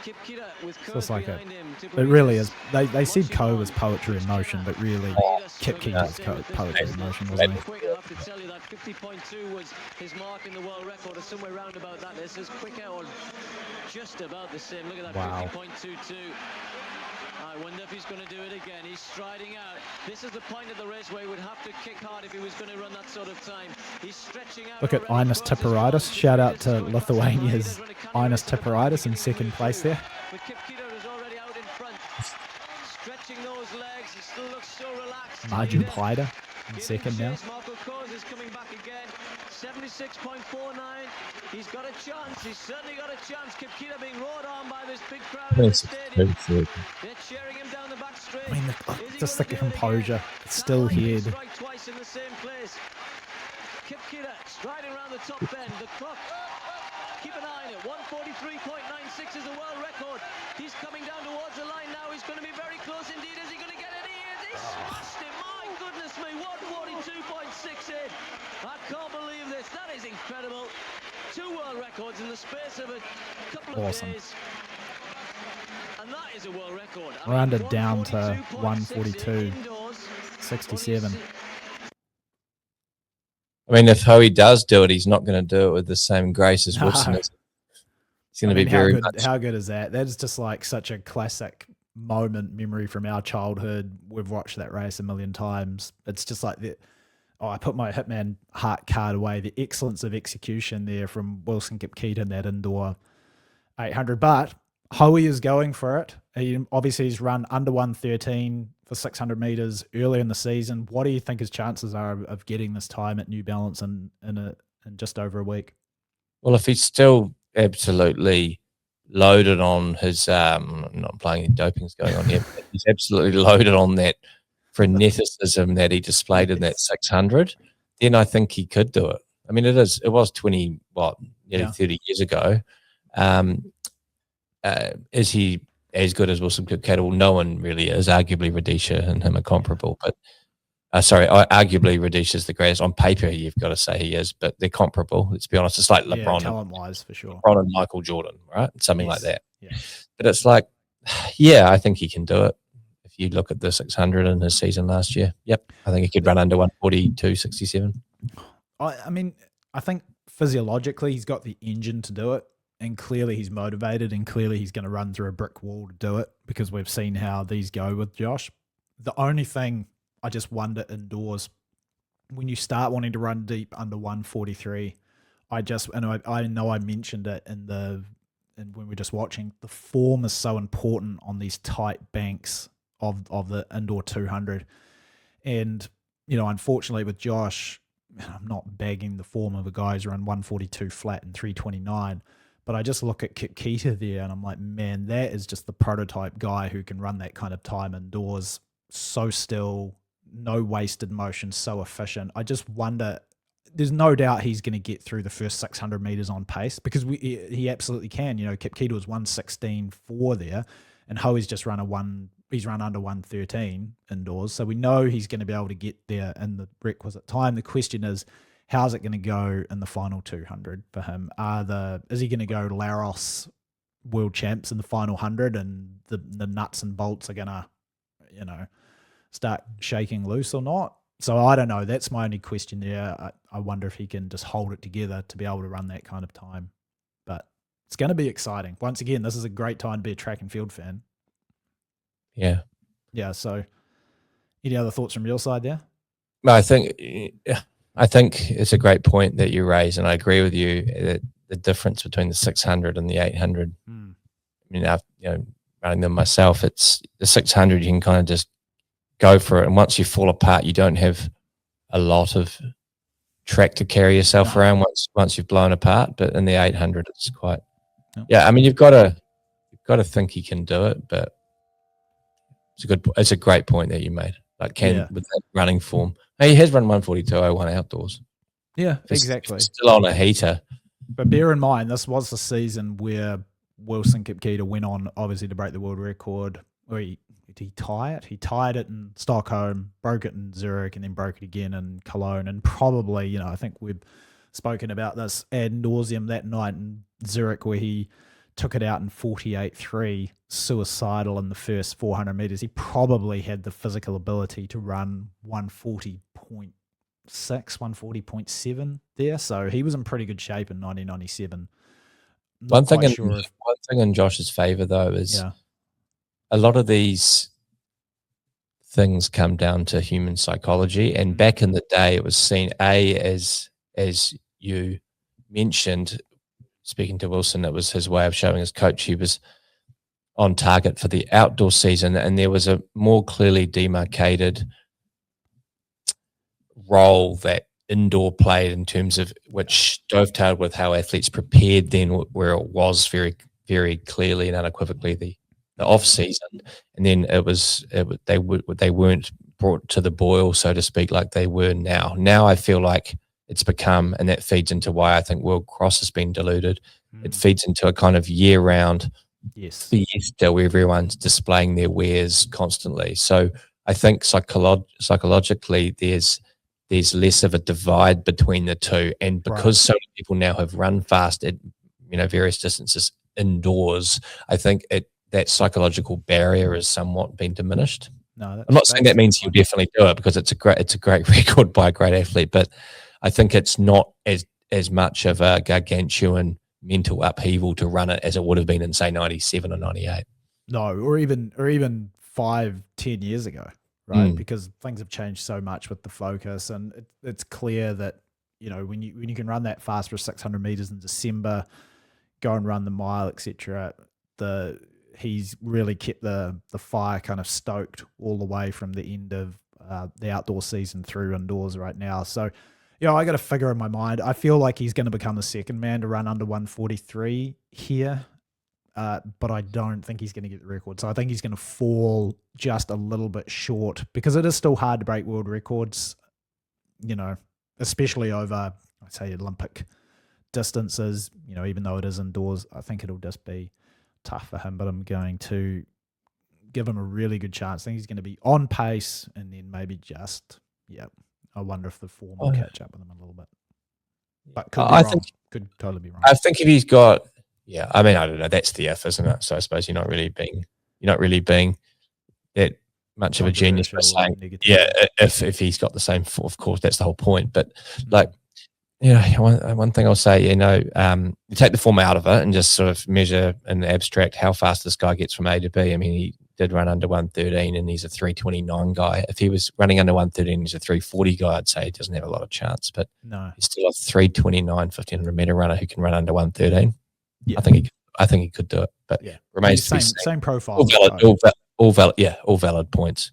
Kipketer with So it's Coors like behind him to it bring really us is. They said Coe Mochibon. was poetry in motion, but really Kipketer's poetry in motion, wasn't he? Quick, I have to tell you that 50.2 was his mark in the world record, or somewhere round about that. This is quicker or just about the same. Look at that, Wow. 50.22. I wonder if he's going to do it again. He's striding out. This is the point of the race where he would have to kick hard if he was going to run that sort of time. He's stretching out. Look at already. Ines Coors is gone. Tipperidis. Shout out to Kipketer's going faster. Lithuania's He does run a canny Ines race at the back, Tipperidis in beginning second point place two. there. But Kipketer is already out in front. Stretching those legs. He still looks so relaxed. Margin Leader. Pida in Giving second now. chase. Marco Coors is coming back again. 76.49. He's got a chance. He's certainly got a chance. Kipketer being roared on by this big crowd in the stadium. They're cheering him down the back straight. I mean, Is he just gonna the do it again? composure. It's still Not like he here. didn't strike twice in the same place. Kipketer striding around the top bend. The clock. Keep an eye on it. 143.96 is the world record. He's coming down towards the line now. He's going to be very close indeed. Is he going to get it? He is. He smashed it. My goodness me. 142.68. I can't believe this. That is incredible. 2 world records in the space of a couple of Awesome. days. And that is a world record. Rounded down to 142.68 142. indoors. 67. I mean, if Hoey does do it, he's not going to do it with the same grace as Wilson No. is. He's going to be very much. How good is that? That is just like such a classic memory from our childhood. We've watched that race a million times. It's just like I put my Hitman heart card away. The excellence of execution there from Wilson Kipketer in that indoor 800. But Hoey is going for it. Obviously, he's run under 113 for 600 meters early in the season. What do you think his chances are of getting this time at New Balance in just over a week? Well, if he's still absolutely loaded on his, I'm not playing any doping's going on here, but he's absolutely loaded on that freneticism that he displayed in that 600, then I think he could do it. I mean, it was 30 years ago. Is he as good as Wilson Kipketer? Well, no one really is. Arguably, Rudisha and him are comparable, but arguably Rudisha's the greatest. On paper, you've got to say he is, but they're comparable. Let's be honest. It's like LeBron, talent-wise, for sure. LeBron and Michael Jordan, right? Something like that. Yeah. But it's like, yeah, I think he can do it. If you look at the 600 in his season last year, yep, I think he could run under 142.67. I mean, I think physiologically he's got the engine to do it, and clearly he's motivated, and clearly he's going to run through a brick wall to do it, because we've seen how these go with Josh. The only thing I just wonder indoors, when you start wanting to run deep under 143, I know I mentioned it and when we're just watching, the form is so important on these tight banks of the indoor 200. And, unfortunately with Josh, I'm not bagging the form of a guy who's run 142 flat and 329, but I just look at Kipketer there and I'm like, man, that is just the prototype guy who can run that kind of time indoors, so still, no wasted motion, so efficient. I just wonder, there's no doubt he's going to get through the first 600 meters on pace, because he absolutely can. Kipketer was 116.4 there, and Hoey's just he's run under 113 indoors. So we know he's going to be able to get there in the requisite time. The question is, how's it going to go in the final 200 for him? Is he going to go Laros world champs in the final 100, and the nuts and bolts are going to, start shaking loose or not? So I don't know. That's my only question there. I wonder if he can just hold it together to be able to run that kind of time. But it's going to be exciting. Once again, this is a great time to be a track and field fan. Yeah. Yeah. So any other thoughts from your side there? I think it's a great point that you raise, and I agree with you that the difference between the 600 and the 800. I mean, running them myself, it's the 600. You can kind of just go for it, and once you fall apart, you don't have a lot of track to carry yourself around once you've blown apart. But in the 800, it's quite. No. Yeah, I mean, you've got to think he can do it, but it's a great point that you made. Like, with that running form, he has run 142.01 outdoors. Yeah, exactly. Still on a heater. But bear in mind, this was the season where Wilson Kipketer went on, obviously, to break the world record. Or did he tie it? He tied it in Stockholm, broke it in Zurich, and then broke it again in Cologne. And probably, I think we've spoken about this ad nauseum that night in Zurich, where he took it out in 48.3, suicidal in the first 400 meters. He probably had the physical ability to run 140.6, 140.7 there. So he was in pretty good shape in 1997. One thing in Josh's favor, though, is a lot of these things come down to human psychology. And back in the day, it was seen, as you mentioned, speaking to Wilson, it was his way of showing his coach he was on target for the outdoor season, and there was a more clearly demarcated role that indoor played in terms of which dovetailed with how athletes prepared then, where it was very, very clearly and unequivocally the off season, and then they weren't brought to the boil, so to speak, like they were now. Now I feel like it's become, and that feeds into why I think World Cross has been diluted. It feeds into a kind of year-round fiesta where everyone's displaying their wares constantly. So I think psychologically there's less of a divide between the two, and because so many people now have run fast at various distances indoors, I think that psychological barrier has somewhat been diminished. No, I'm not saying that means he'll definitely do it, because it's a great record by a great athlete, but I think it's not as much of a gargantuan mental upheaval to run it as it would have been in, say, 97 or 98. No, or even 5-10 years ago, right? Because things have changed so much with the focus, and it's clear that when you can run that fast for 600 meters in December, go and run the mile, etc. He's really kept the fire kind of stoked all the way from the end of the outdoor season through indoors right now. So, I got a figure in my mind. I feel like he's going to become the second man to run under 143 here, but I don't think he's going to get the record. So I think he's going to fall just a little bit short, because it is still hard to break world records, especially over, I'd say, Olympic distances, even though it is indoors. I think it'll just be tough for him, but I'm going to give him a really good chance. I think he's going to be on pace, and then maybe I wonder if the form will catch up with him a little bit. But could totally be wrong. I think if he's got, I mean, I don't know. That's the if, isn't it? So I suppose you're not really being that much of a genius by saying, if he's got the same, of course, that's the whole point. But one thing I'll say, you take the form out of it and just sort of measure in the abstract how fast this guy gets from A to B. I mean, he did run under 113 and he's a 329 guy. If he was running under 113, he's a 340 guy, I'd say he doesn't have a lot of chance. But he's still a 329 1500 meter runner who can run under 113. Yeah. I think he could do it. But remains to be seen. Same profile. All valid points.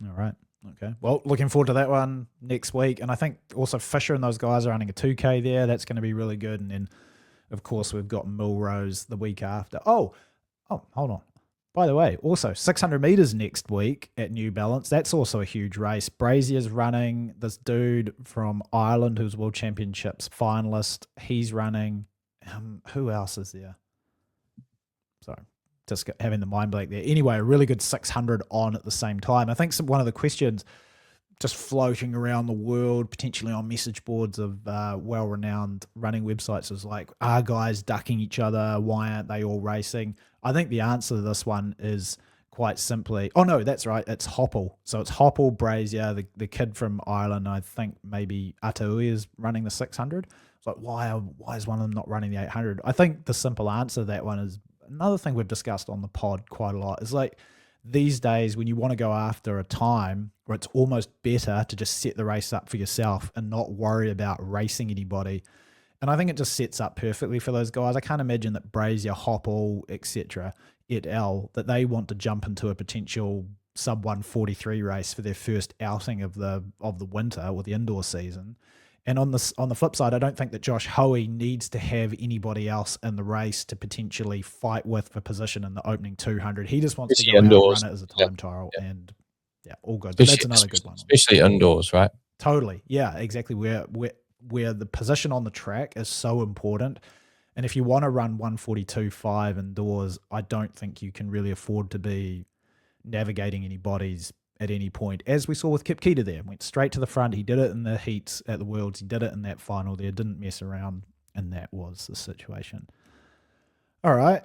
All right. Okay. Well, looking forward to that one next week. And I think also Fisher and those guys are running a 2K there. That's going to be really good. And then, of course, we've got Milrose the week after. Oh, hold on. By the way, also 600 meters next week at New Balance. That's also a huge race. Brazier's running. This dude from Ireland who's World Championships finalist, he's running. Who else is there? Sorry, just having the mind blank there. Anyway, a really good 600 on at the same time. I think one of the questions just floating around the world, potentially on message boards of well-renowned running websites, is like, are guys ducking each other? Why aren't they all racing? I think the answer to this one is quite simply, that's right, it's Hoppel. So it's Hoppel, Brazier, the kid from Ireland. I think maybe Ataui is running the 600. It's like, why is one of them not running the 800? I think the simple answer to that one is another thing we've discussed on the pod quite a lot. Is like, these days when you want to go after a time where it's almost better to just set the race up for yourself and not worry about racing anybody. And I think it just sets up perfectly for those guys. I can't imagine that Brazier, Hoppel, etc., et al., that they want to jump into a potential sub 143 race for their first outing of the winter or the indoor season And on the flip side, I don't think that Josh Hoeys needs to have anybody else in the race to potentially fight with for position in the opening 200. He just wants to go out and run it as a time trial, and all good. But that's another good one. Especially indoors, right? Totally. Yeah, exactly. Where the position on the track is so important. And if you want to run 142.5 indoors, I don't think you can really afford to be navigating any bodies at any point, as we saw with Kip Keita there. Went straight to the front. He did it in the heats at the Worlds. He did it in that final there. Didn't mess around, and that was the situation. All right.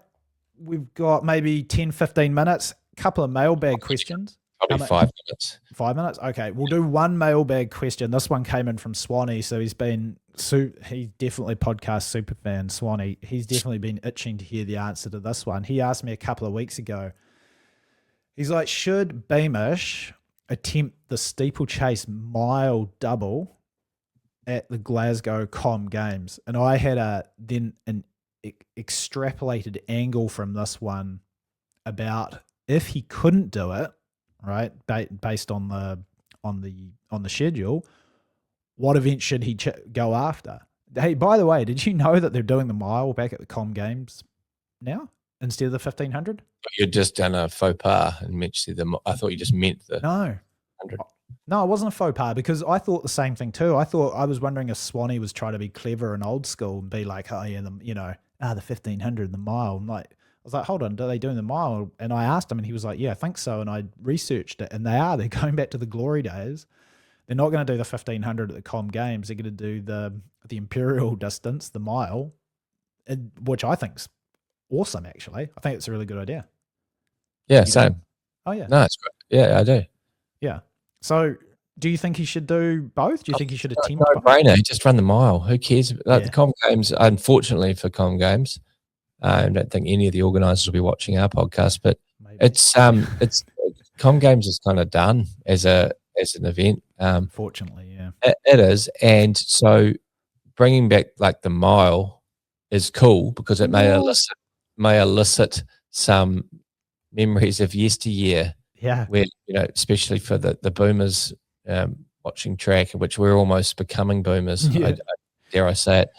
We've got maybe 10, 15 minutes. Couple of mailbag questions. Probably 5 minutes. 5 minutes? Okay. We'll do one mailbag question. This one came in from Swanny, so he's definitely podcast superfan, Swanny. He's definitely been itching to hear the answer to this one. He asked me a couple of weeks ago, he's like, should Beamish attempt the steeplechase mile double at the Glasgow Com Games? And I had an extrapolated angle from this one about if he couldn't do it, right, based on the schedule, what event should he go after? Hey, by the way, did you know that they're doing the mile back at the Com Games now instead of the 1500? You'd just done a faux pas and mentioned I thought you just meant the 100. No, it wasn't a faux pas, because I thought the same thing too. I was wondering if Swanny was trying to be clever and old school and be like, oh yeah, the 1500, the mile. I was like, hold on, are they doing the mile? And I asked him, and he was like, yeah, I think so. And I researched it, and they're going back to the glory days. They're not going to do the 1500 at the Com Games. They're going to do the imperial distance, the mile, which I think's awesome. Actually, I think it's a really good idea. Yeah, same. Oh yeah, no, it's great. Yeah, I do. Yeah. So, do you think he should do both? Do you think he should attempt both? No-brainer. Just run the mile. Who cares? The Com Games, unfortunately for Com Games, I don't think any of the organisers will be watching our podcast, but maybe. it's Com Games is kind of done as an event. Unfortunately, yeah, it is. And so, bringing back like the mile is cool because it may elicit some memories of yesteryear. Yeah, where especially for the boomers watching track, which we're almost becoming boomers. Yeah. Dare I say it?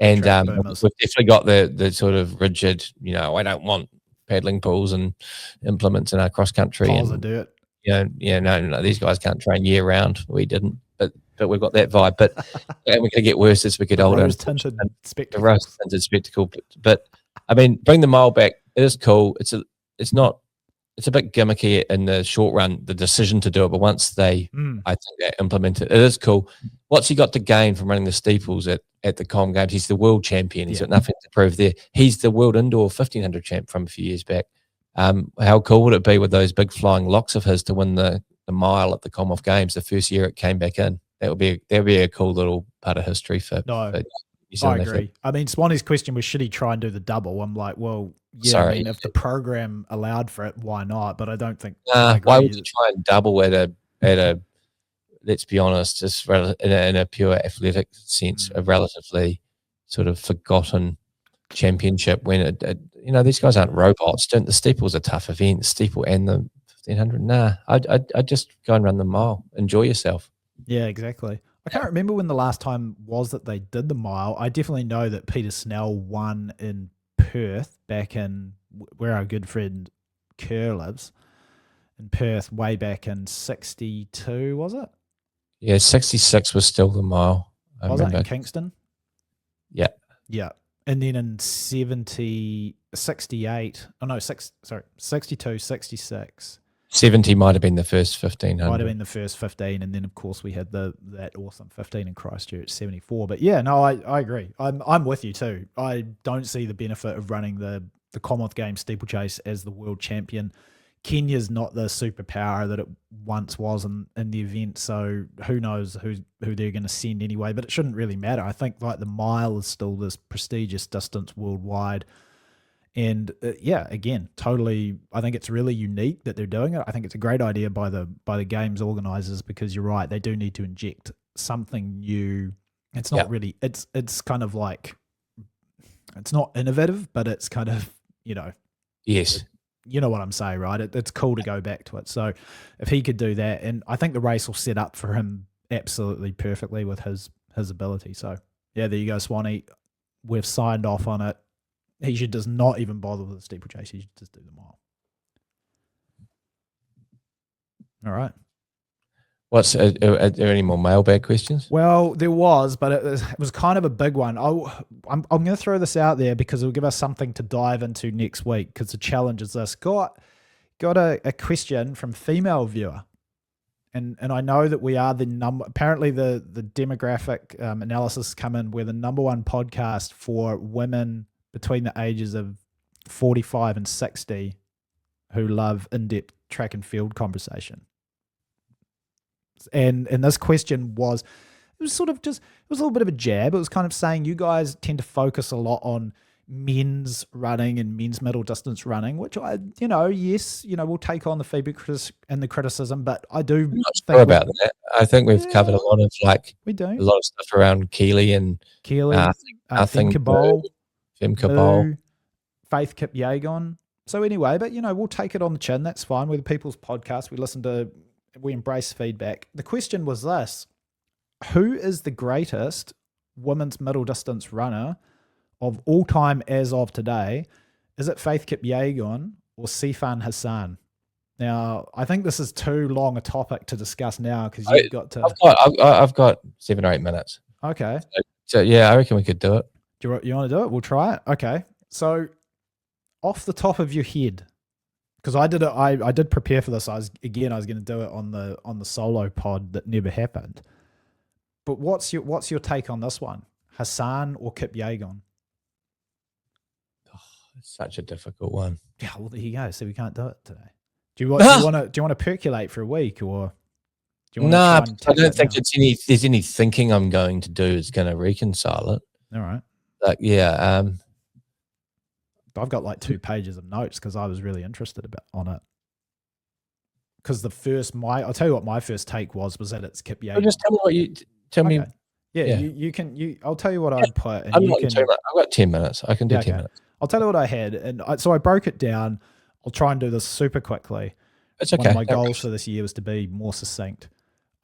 And we've definitely got the sort of rigid. I don't want paddling pools and implements in our cross country. Piles of dirt. No, these guys can't train year round. We didn't, but we've got that vibe. But and we're going to get worse as we get older. Rose-tinted spectacles. The rose-tinted spectacle. But I mean, bring the mile back. It is cool. It's a bit gimmicky in the short run, the decision to do it, but once I think they implement it, it is cool. What's he got to gain from running the steeples at the Com Games? He's the world champion. He's got nothing to prove there. He's the world indoor 1500 champ from a few years back. How cool would it be with those big flying locks of his to win the mile at the Commonwealth Games the first year it came back in? That would be a cool little part of history for New Zealand. I agree. I mean, Swanny's question was, should he try and do the double? I'm like, well, yeah. Sorry. I mean, if the program allowed for it, why not? But I don't think. Why would you try and double at a? Let's be honest, just in a pure athletic sense, a relatively sort of forgotten championship when these guys aren't robots. The steeple's a tough event, the steeple and the 1500. Nah, I'd just go and run the mile. Enjoy yourself. Yeah, exactly. I can't remember when the last time was that they did the mile. I definitely know that Peter Snell won in Perth back in where our good friend Kerr lives in Perth way back in 62, was it? Yeah, 66 was still the mile. Was it in Kingston? Yeah. Yeah. And then in 62, 66. 70 might have been the first 1500. Might have been the first 15, and then of course we had that awesome 15 in Christchurch, 74. But yeah, no, I agree. I'm with you too. I don't see the benefit of running the Commonwealth Games steeplechase as the world champion. Kenya's not the superpower that it once was in the event, so who knows who they're going to send anyway. But it shouldn't really matter. I think like the mile is still this prestigious distance worldwide. And again, totally, I think it's really unique that they're doing it. I think it's a great idea by the games organizers, because you're right, they do need to inject something new. It's not really, it's kind of like, it's not innovative, but it's kind of, yes, you know what I'm saying, right? It's cool to go back to it. So if he could do that, and I think the race will set up for him absolutely perfectly with his his ability. So, yeah, there you go, Swanny. We've signed off on it. He should just not even bother with the steeplechase. He should just do the mile. All right. Are there any more mailbag questions? Well, there was, but it was kind of a big one. I'm going to throw this out there because it'll give us something to dive into next week, because the challenge is this. Got a question from female viewer. And I know that we are apparently the demographic analysis come in. We're the number one podcast for women between the ages of 45 and 60 who love in-depth track and field conversation. And this question was a little bit of a jab. It was kind of saying you guys tend to focus a lot on men's running and men's middle distance running, which we'll take on the feedback and the criticism, but I do I'm not think sure about that. I think we've covered a lot of a lot of stuff around Keely and Cabal, Fem Cabal, Faith Kipyegon. So anyway, but we'll take it on the chin. That's fine. We're the people's podcast. We embrace feedback. The question was this: who is the greatest women's middle distance runner of all time as of today? Is it Faith Kipyegon or Sifan Hassan? Now, I think this is too long a topic to discuss now because you've got to. I've got 7 or 8 minutes. Okay. So yeah, I reckon we could do it. You want to do it? We'll try it. Okay. So, off the top of your head, because I did prepare for this. I was going to do it on the solo pod that never happened. But what's your take on this one? Hassan or Kipyegon? It's such a difficult one. Yeah, well there you go. So we can't do it today. Do you want to percolate for a week, or do you want to? No, I don't think there's any thinking I'm going to do is going to reconcile it. All right. Yeah. I've got like 2 pages of notes because I was really interested on it. Because I'll tell you what my first take was that it's Kipyegon. Well, just tell me what you tell me. Yeah, you can. I'll tell you what I'd put. And I've got 10 minutes. I can do 10 minutes. I'll tell you what I had, and so I broke it down. I'll try and do this super quickly. It's okay. One of my goals for this year was to be more succinct.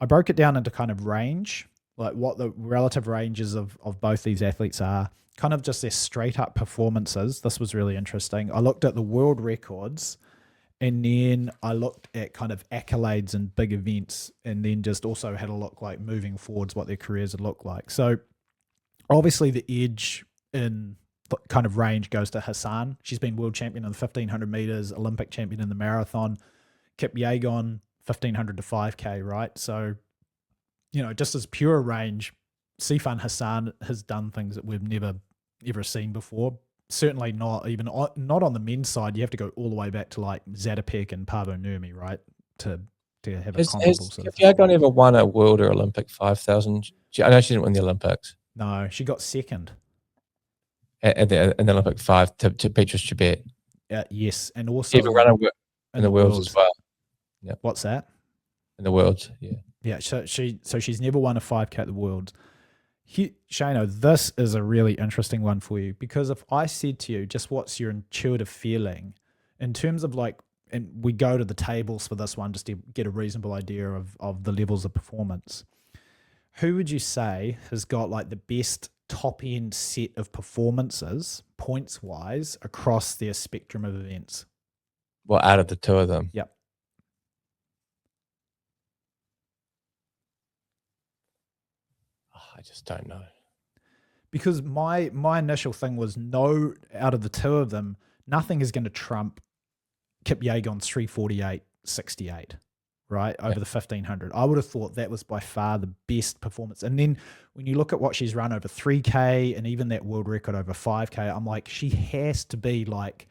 I broke it down into kind of range, like what the relative ranges of both these athletes are, kind of just their straight up performances. This was really interesting. I looked at the world records, and then I looked at kind of accolades and big events, and then just also had a look like moving forwards, what their careers would look like. So obviously the edge in kind of range goes to Hassan. She's been world champion in the 1500 meters, Olympic champion in the marathon. Kipyegon, 1500 to 5K, right? So, just as pure range, Sifan Hassan has done things that we've never ever seen before. Certainly not on the men's side. You have to go all the way back to like Zatopek and Paavo Nurmi, right? To have a comparable sort of thing. Kipyegon ever won a world or Olympic 5,000? I know she didn't win the Olympics. No, she got second. In the Olympic 5 to Petrus Chibet. Yes, and also ever run in the worlds as well. Yeah. What's that? In the worlds, yeah. Yeah, so she's never won a 5K at the worlds. Shano, this is a really interesting one for you, because if I said to you, just what's your intuitive feeling in terms of and we go to the tables for this one just to get a reasonable idea of the levels of performance, who would you say has got like the best top end set of performances points wise across their spectrum of events? Well, out of the two of them. Yep. I just don't know. Because my initial thing was no, out of the two of them, nothing is going to trump Kipyegon's 3:48.68. Right, over the 1500. I would have thought that was by far the best performance. And then when you look at what she's run over 3K and even that world record over 5K, I'm like, she has to be like,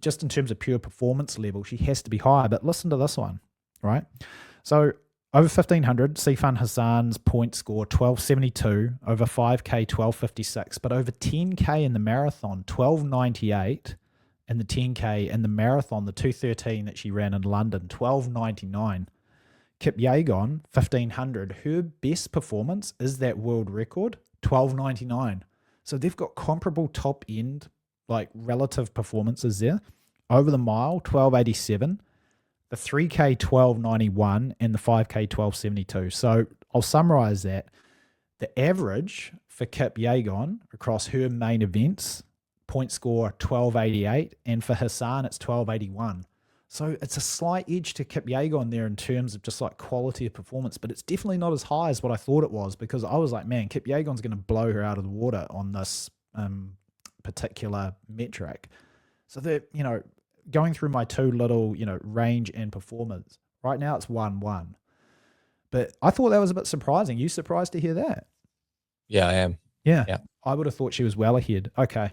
just in terms of pure performance level, she has to be higher. But listen to this one, right? So over 1500, Sifan Hassan's point score 1272, over 5K 1256, but over 10K in the marathon 1298. And the 10K and the marathon, the 2:13 that she ran in London, 12:99. Kipyegon, 1500, her best performance is that world record, 12:99. So they've got comparable top end, like relative performances there. Over the mile, 12:87. The 3K, 12:91, and the 5K, 12:72. So I'll summarize that. The average for Kip Yegon across her main events, point score 1288, and for Hassan, it's 1281. So it's a slight edge to Kip Yegon there in terms of just like quality of performance, but it's definitely not as high as what I thought it was, because I was like, man, Kip Yegon's going to blow her out of the water on this particular metric. So that, going through my two little, range and performance, right now it's 1-1. But I thought that was a bit surprising. You surprised to hear that? Yeah, I am. Yeah. I would have thought she was well ahead. Okay.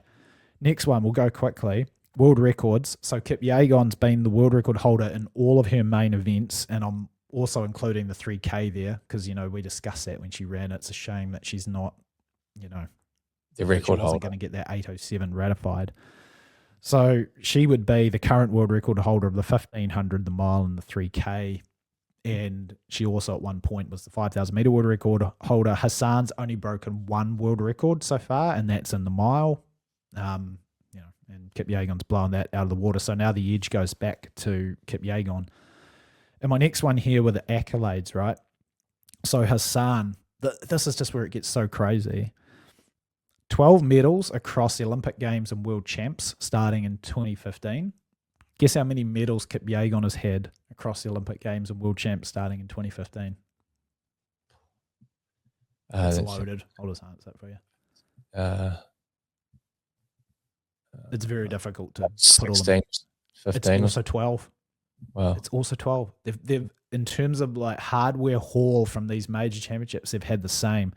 Next one, we'll go quickly. World records. So Kip Yegon's been the world record holder in all of her main events, and I'm also including the 3K there because, we discussed that when she ran. It's a shame that she's not, the record holder. Wasn't going to get that 8:07 ratified. So she would be the current world record holder of the 1500, the mile, and the 3K. And she also at one point was the 5,000 meter world record holder. Hassan's only broken one world record so far, and that's in the mile. And Kip Yegon's blowing that out of the water. So now the edge goes back to Kip Yegon. And my next one here were the accolades, right? So Hassan, this is just where it gets so crazy. 12 medals across the Olympic Games and World Champs starting in 2015. Guess how many medals Kip Yegon has had across the Olympic Games and World Champs starting in 2015? It's loaded. I'll just answer that for you. It's very difficult to 16, 15. It's also 12. Wow. It's also 12. They've in terms of like hardware haul from these major championships, they've had the same.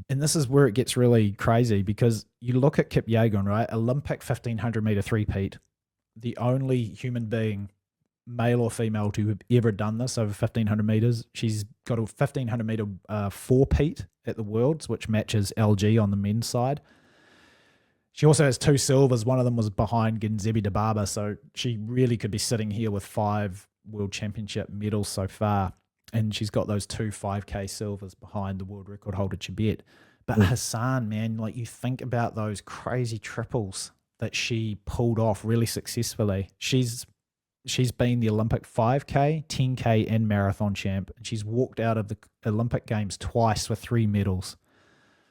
And this is where it gets really crazy, because you look at Kip Yegon, right? Olympic 1500 meter three-peat, the only human being, male or female, to have ever done this over 1500 meters. She's got a 1500 meter four-peat at the Worlds, which matches LG on the men's side. She also has 2 silvers. One of them was behind Ginzebi Dababa, so she really could be sitting here with 5 World Championship medals so far. And she's got those 2 5K silvers behind the world record holder Chibet. But Hassan, man, like you think about those crazy triples that she pulled off really successfully. She's been the Olympic 5K, 10K, and marathon champ. And she's walked out of the Olympic Games twice with 3 medals.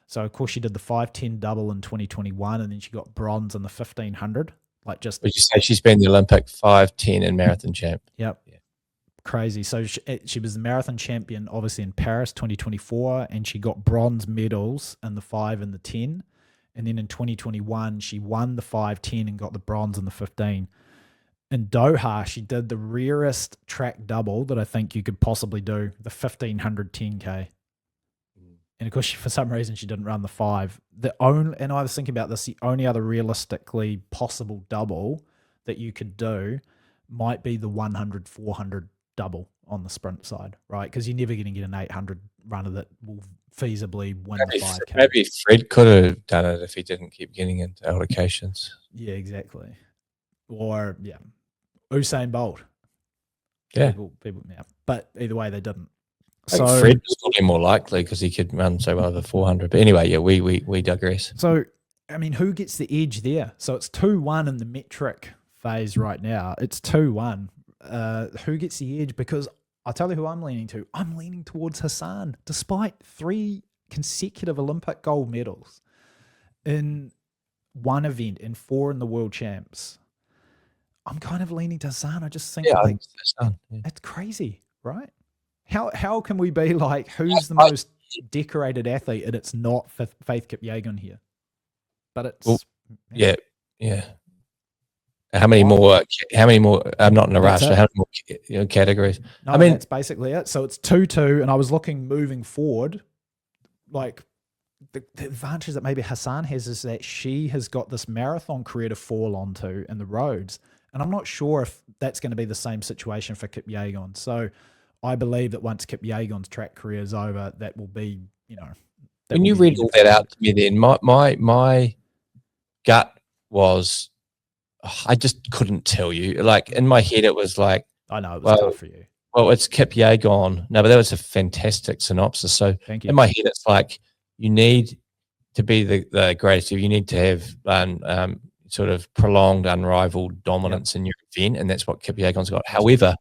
So, of course, she did the 5-10 double in 2021, and then she got bronze in the 1500. Would you say she's been the Olympic 5, 10, and marathon champ? Yep. Yeah. Crazy. So she was the marathon champion, obviously, in Paris 2024, and she got bronze medals in the 5 and the 10. And then in 2021, she won the 5, 10, and got the bronze in the 15. In Doha, she did the rarest track double that I think you could possibly do, the 1500 10K. And of course, for some reason, she didn't run the 5. And I was thinking about this, the only other realistically possible double that you could do might be the 100, 400 double on the sprint side, right? Because you're never going to get an 800 runner that will feasibly win the 5K. Maybe Fred could have done it if he didn't keep getting into altercations. Yeah, exactly. Or, Usain Bolt. Yeah. People, yeah. But either way, they didn't. So Fred was probably more likely because he could run so well over 400. But anyway, yeah, we digress. So, I mean, who gets the edge there? So it's 2-1 in the metric phase right now. It's 2-1. Who gets the edge? Because I'll tell you who I'm leaning to. I'm leaning towards Hassan, despite 3 consecutive Olympic gold medals in one event and 4 in the World Champs. I'm kind of leaning to Hassan. I just think it's crazy, right? How can we be like, who's the most decorated athlete, and it's not Faith Kipyegon here? But it's yeah. How many more? I'm not in a rush. So how many more categories? No, I mean, that's basically it. So it's 2-2, and I was looking moving forward, like the advantage that maybe Hassan has is that she has got this marathon career to fall onto in the roads, and I'm not sure if that's going to be the same situation for Kipyegon. So I believe that once Kip Yegon's track career is over, that will be, when you read all that out to me, then my gut was, I just couldn't tell you. Like in my head, it was like, I know it was tough for you. Well, it's Kip Yegon. No, but that was a fantastic synopsis. So thank you. In my head, it's like you need to be the greatest. You need to have sort of prolonged, unrivaled dominance in your event, and that's what Kip Yegon's got. However,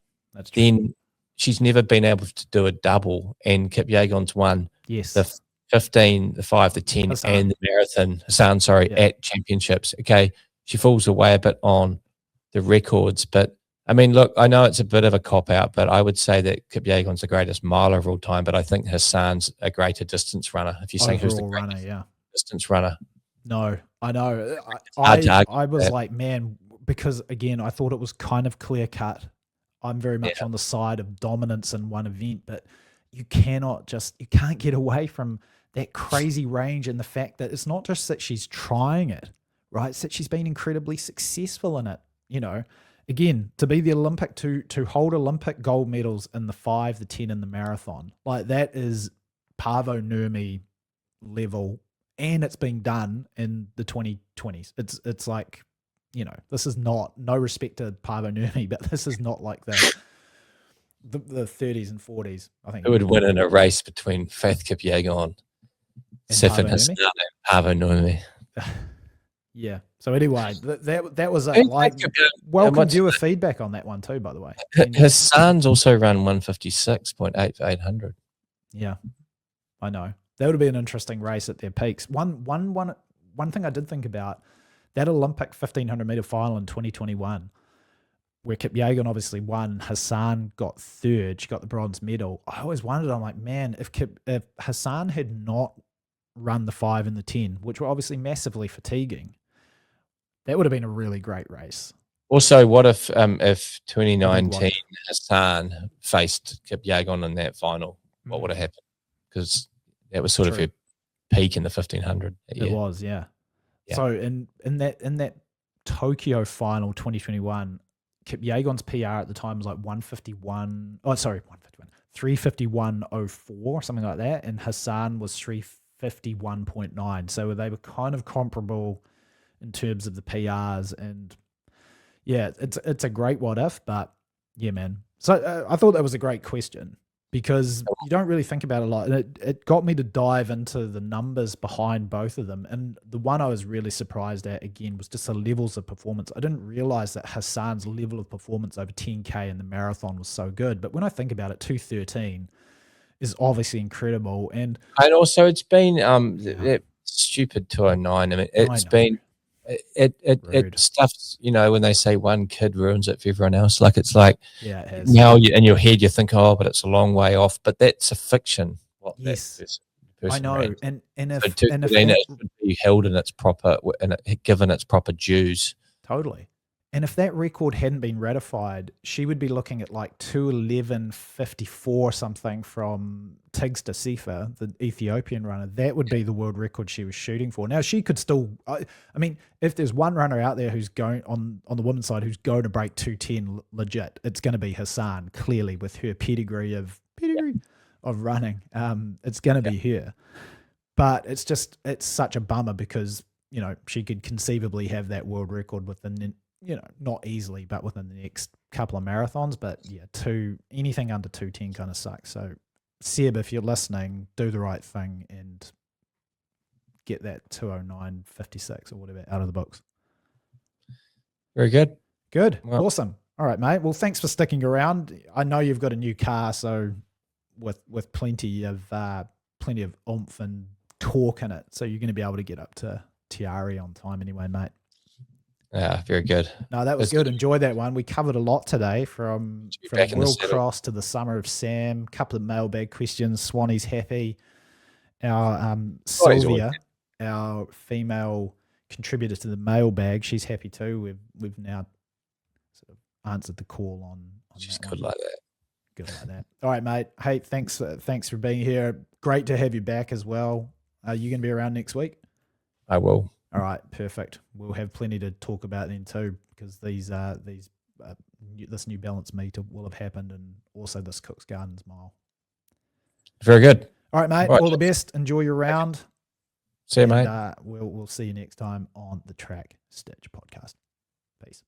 then she's never been able to do a double, and Kip Yegon's won the 15, the 5, the 10, Hassan. and the marathon. Hassan, sorry, Yeah. at championships. Okay, she falls away a bit on the records, but I mean, look, I know it's a bit of a cop-out, but I would say that Kipyegon's the greatest miler of all time, but I think Hassan's a greater distance runner. If you're saying who's the Overall runner, greatest yeah. distance runner. No, I know. hard to argue I was that. like, man, because again, I thought it was kind of clear cut. I'm very much Yeah. on the side of dominance in one event, but you can't get away from that crazy range and the fact that it's not just that she's trying it, right? It's that she's been incredibly successful in it. You know, again, to be the Olympic, to hold Olympic gold medals in the 5, the 10, and the marathon, like that is Paavo Nurmi level, and it's being done in the 2020s. It's like, you know, this is not, no respect to Paavo Nurmi, but this is not like the 30s and 40s. I think Who would win in a race between Faith Kipyegon, Sifan Paavo Hassan, Nurmi? and Paavo Nurmi? Yeah. So anyway, that was Who's like, Faith Kipyegon? welcome what's- viewer feedback on that one too, by the way. Hassan's also run 156.8 for 800. Yeah, I know. That would be an interesting race at their peaks. One thing I did think about, that Olympic 1500 meter final in 2021, where Kipyegon obviously won, Hassan got third, she got the bronze medal. I always wondered, I'm like, man, if Hassan had not run the 5 and the 10, which were obviously massively fatiguing, that would have been a really great race. Also, what if 2019 Hassan faced Kipyegon in that final? What would have happened? Because that was sort of True. her peak in the 1500. It was, yeah. So in that Tokyo final 2021, Kipyegon's PR at the time was like 151. Oh, sorry, 151. 351.04, something like that, and Hassan was 351.9. So they were kind of comparable in terms of the PRs, and yeah, it's a great what if, but yeah, man. So I thought that was a great question because you don't really think about it a lot, and it got me to dive into the numbers behind both of them. And the one I was really surprised at again was just the levels of performance. I didn't realize that Hassan's level of performance over 10K in the marathon was so good, but when I think about it, 2:13 is obviously incredible. And also it's been that stupid 209. I mean, it's been it stuffs, you know, when they say one kid ruins it for everyone else. Like, it's like, yeah, it has. now in your head you think, oh, but it's a long way off. But that's a fiction. Yes, I know. Ran. And if So 213 it should be held in its proper, and given its proper dues. Totally. And if that record hadn't been ratified, she would be looking at like 2:11.54 something from Tigsta Sifa, the Ethiopian runner. That would be the world record she was shooting for. Now, she could still, I mean, if there's one runner out there who's going on the women's side who's going to break 2:10 legit, it's going to be Hassan, clearly, with her pedigree of running. It's going to be her. But it's such a bummer because, you know, she could conceivably have that world record within, you know, not easily, but within the next couple of marathons. But yeah, anything under 2:10 kind of sucks. So Seb, if you're listening, do the right thing and get that 2:09.56 or whatever out of the books. Very good. Good. Well, awesome. All right, mate. Well, thanks for sticking around. I know you've got a new car, so with plenty of oomph and torque in it, so you're going to be able to get up to Tiari on time anyway, mate. Yeah, very good. No, that was good. Enjoyed that one. We covered a lot today, from World Cross to the Summer of Sam. A couple of mailbag questions. Swanny's happy. Our Sylvia, our female contributor to the mailbag, she's happy too. We've now sort of answered the call on She's good like that. Good like that. All right, mate. Hey, thanks for being here. Great to have you back as well. Are you going to be around next week? I will. All right, perfect. We'll have plenty to talk about then too, because this New Balance meet will have happened, and also this Cook's Gardens mile. Very good. All right, mate. All right. All the best. Enjoy your round. See you, mate. We'll see you next time on the Track Stitch podcast. Peace.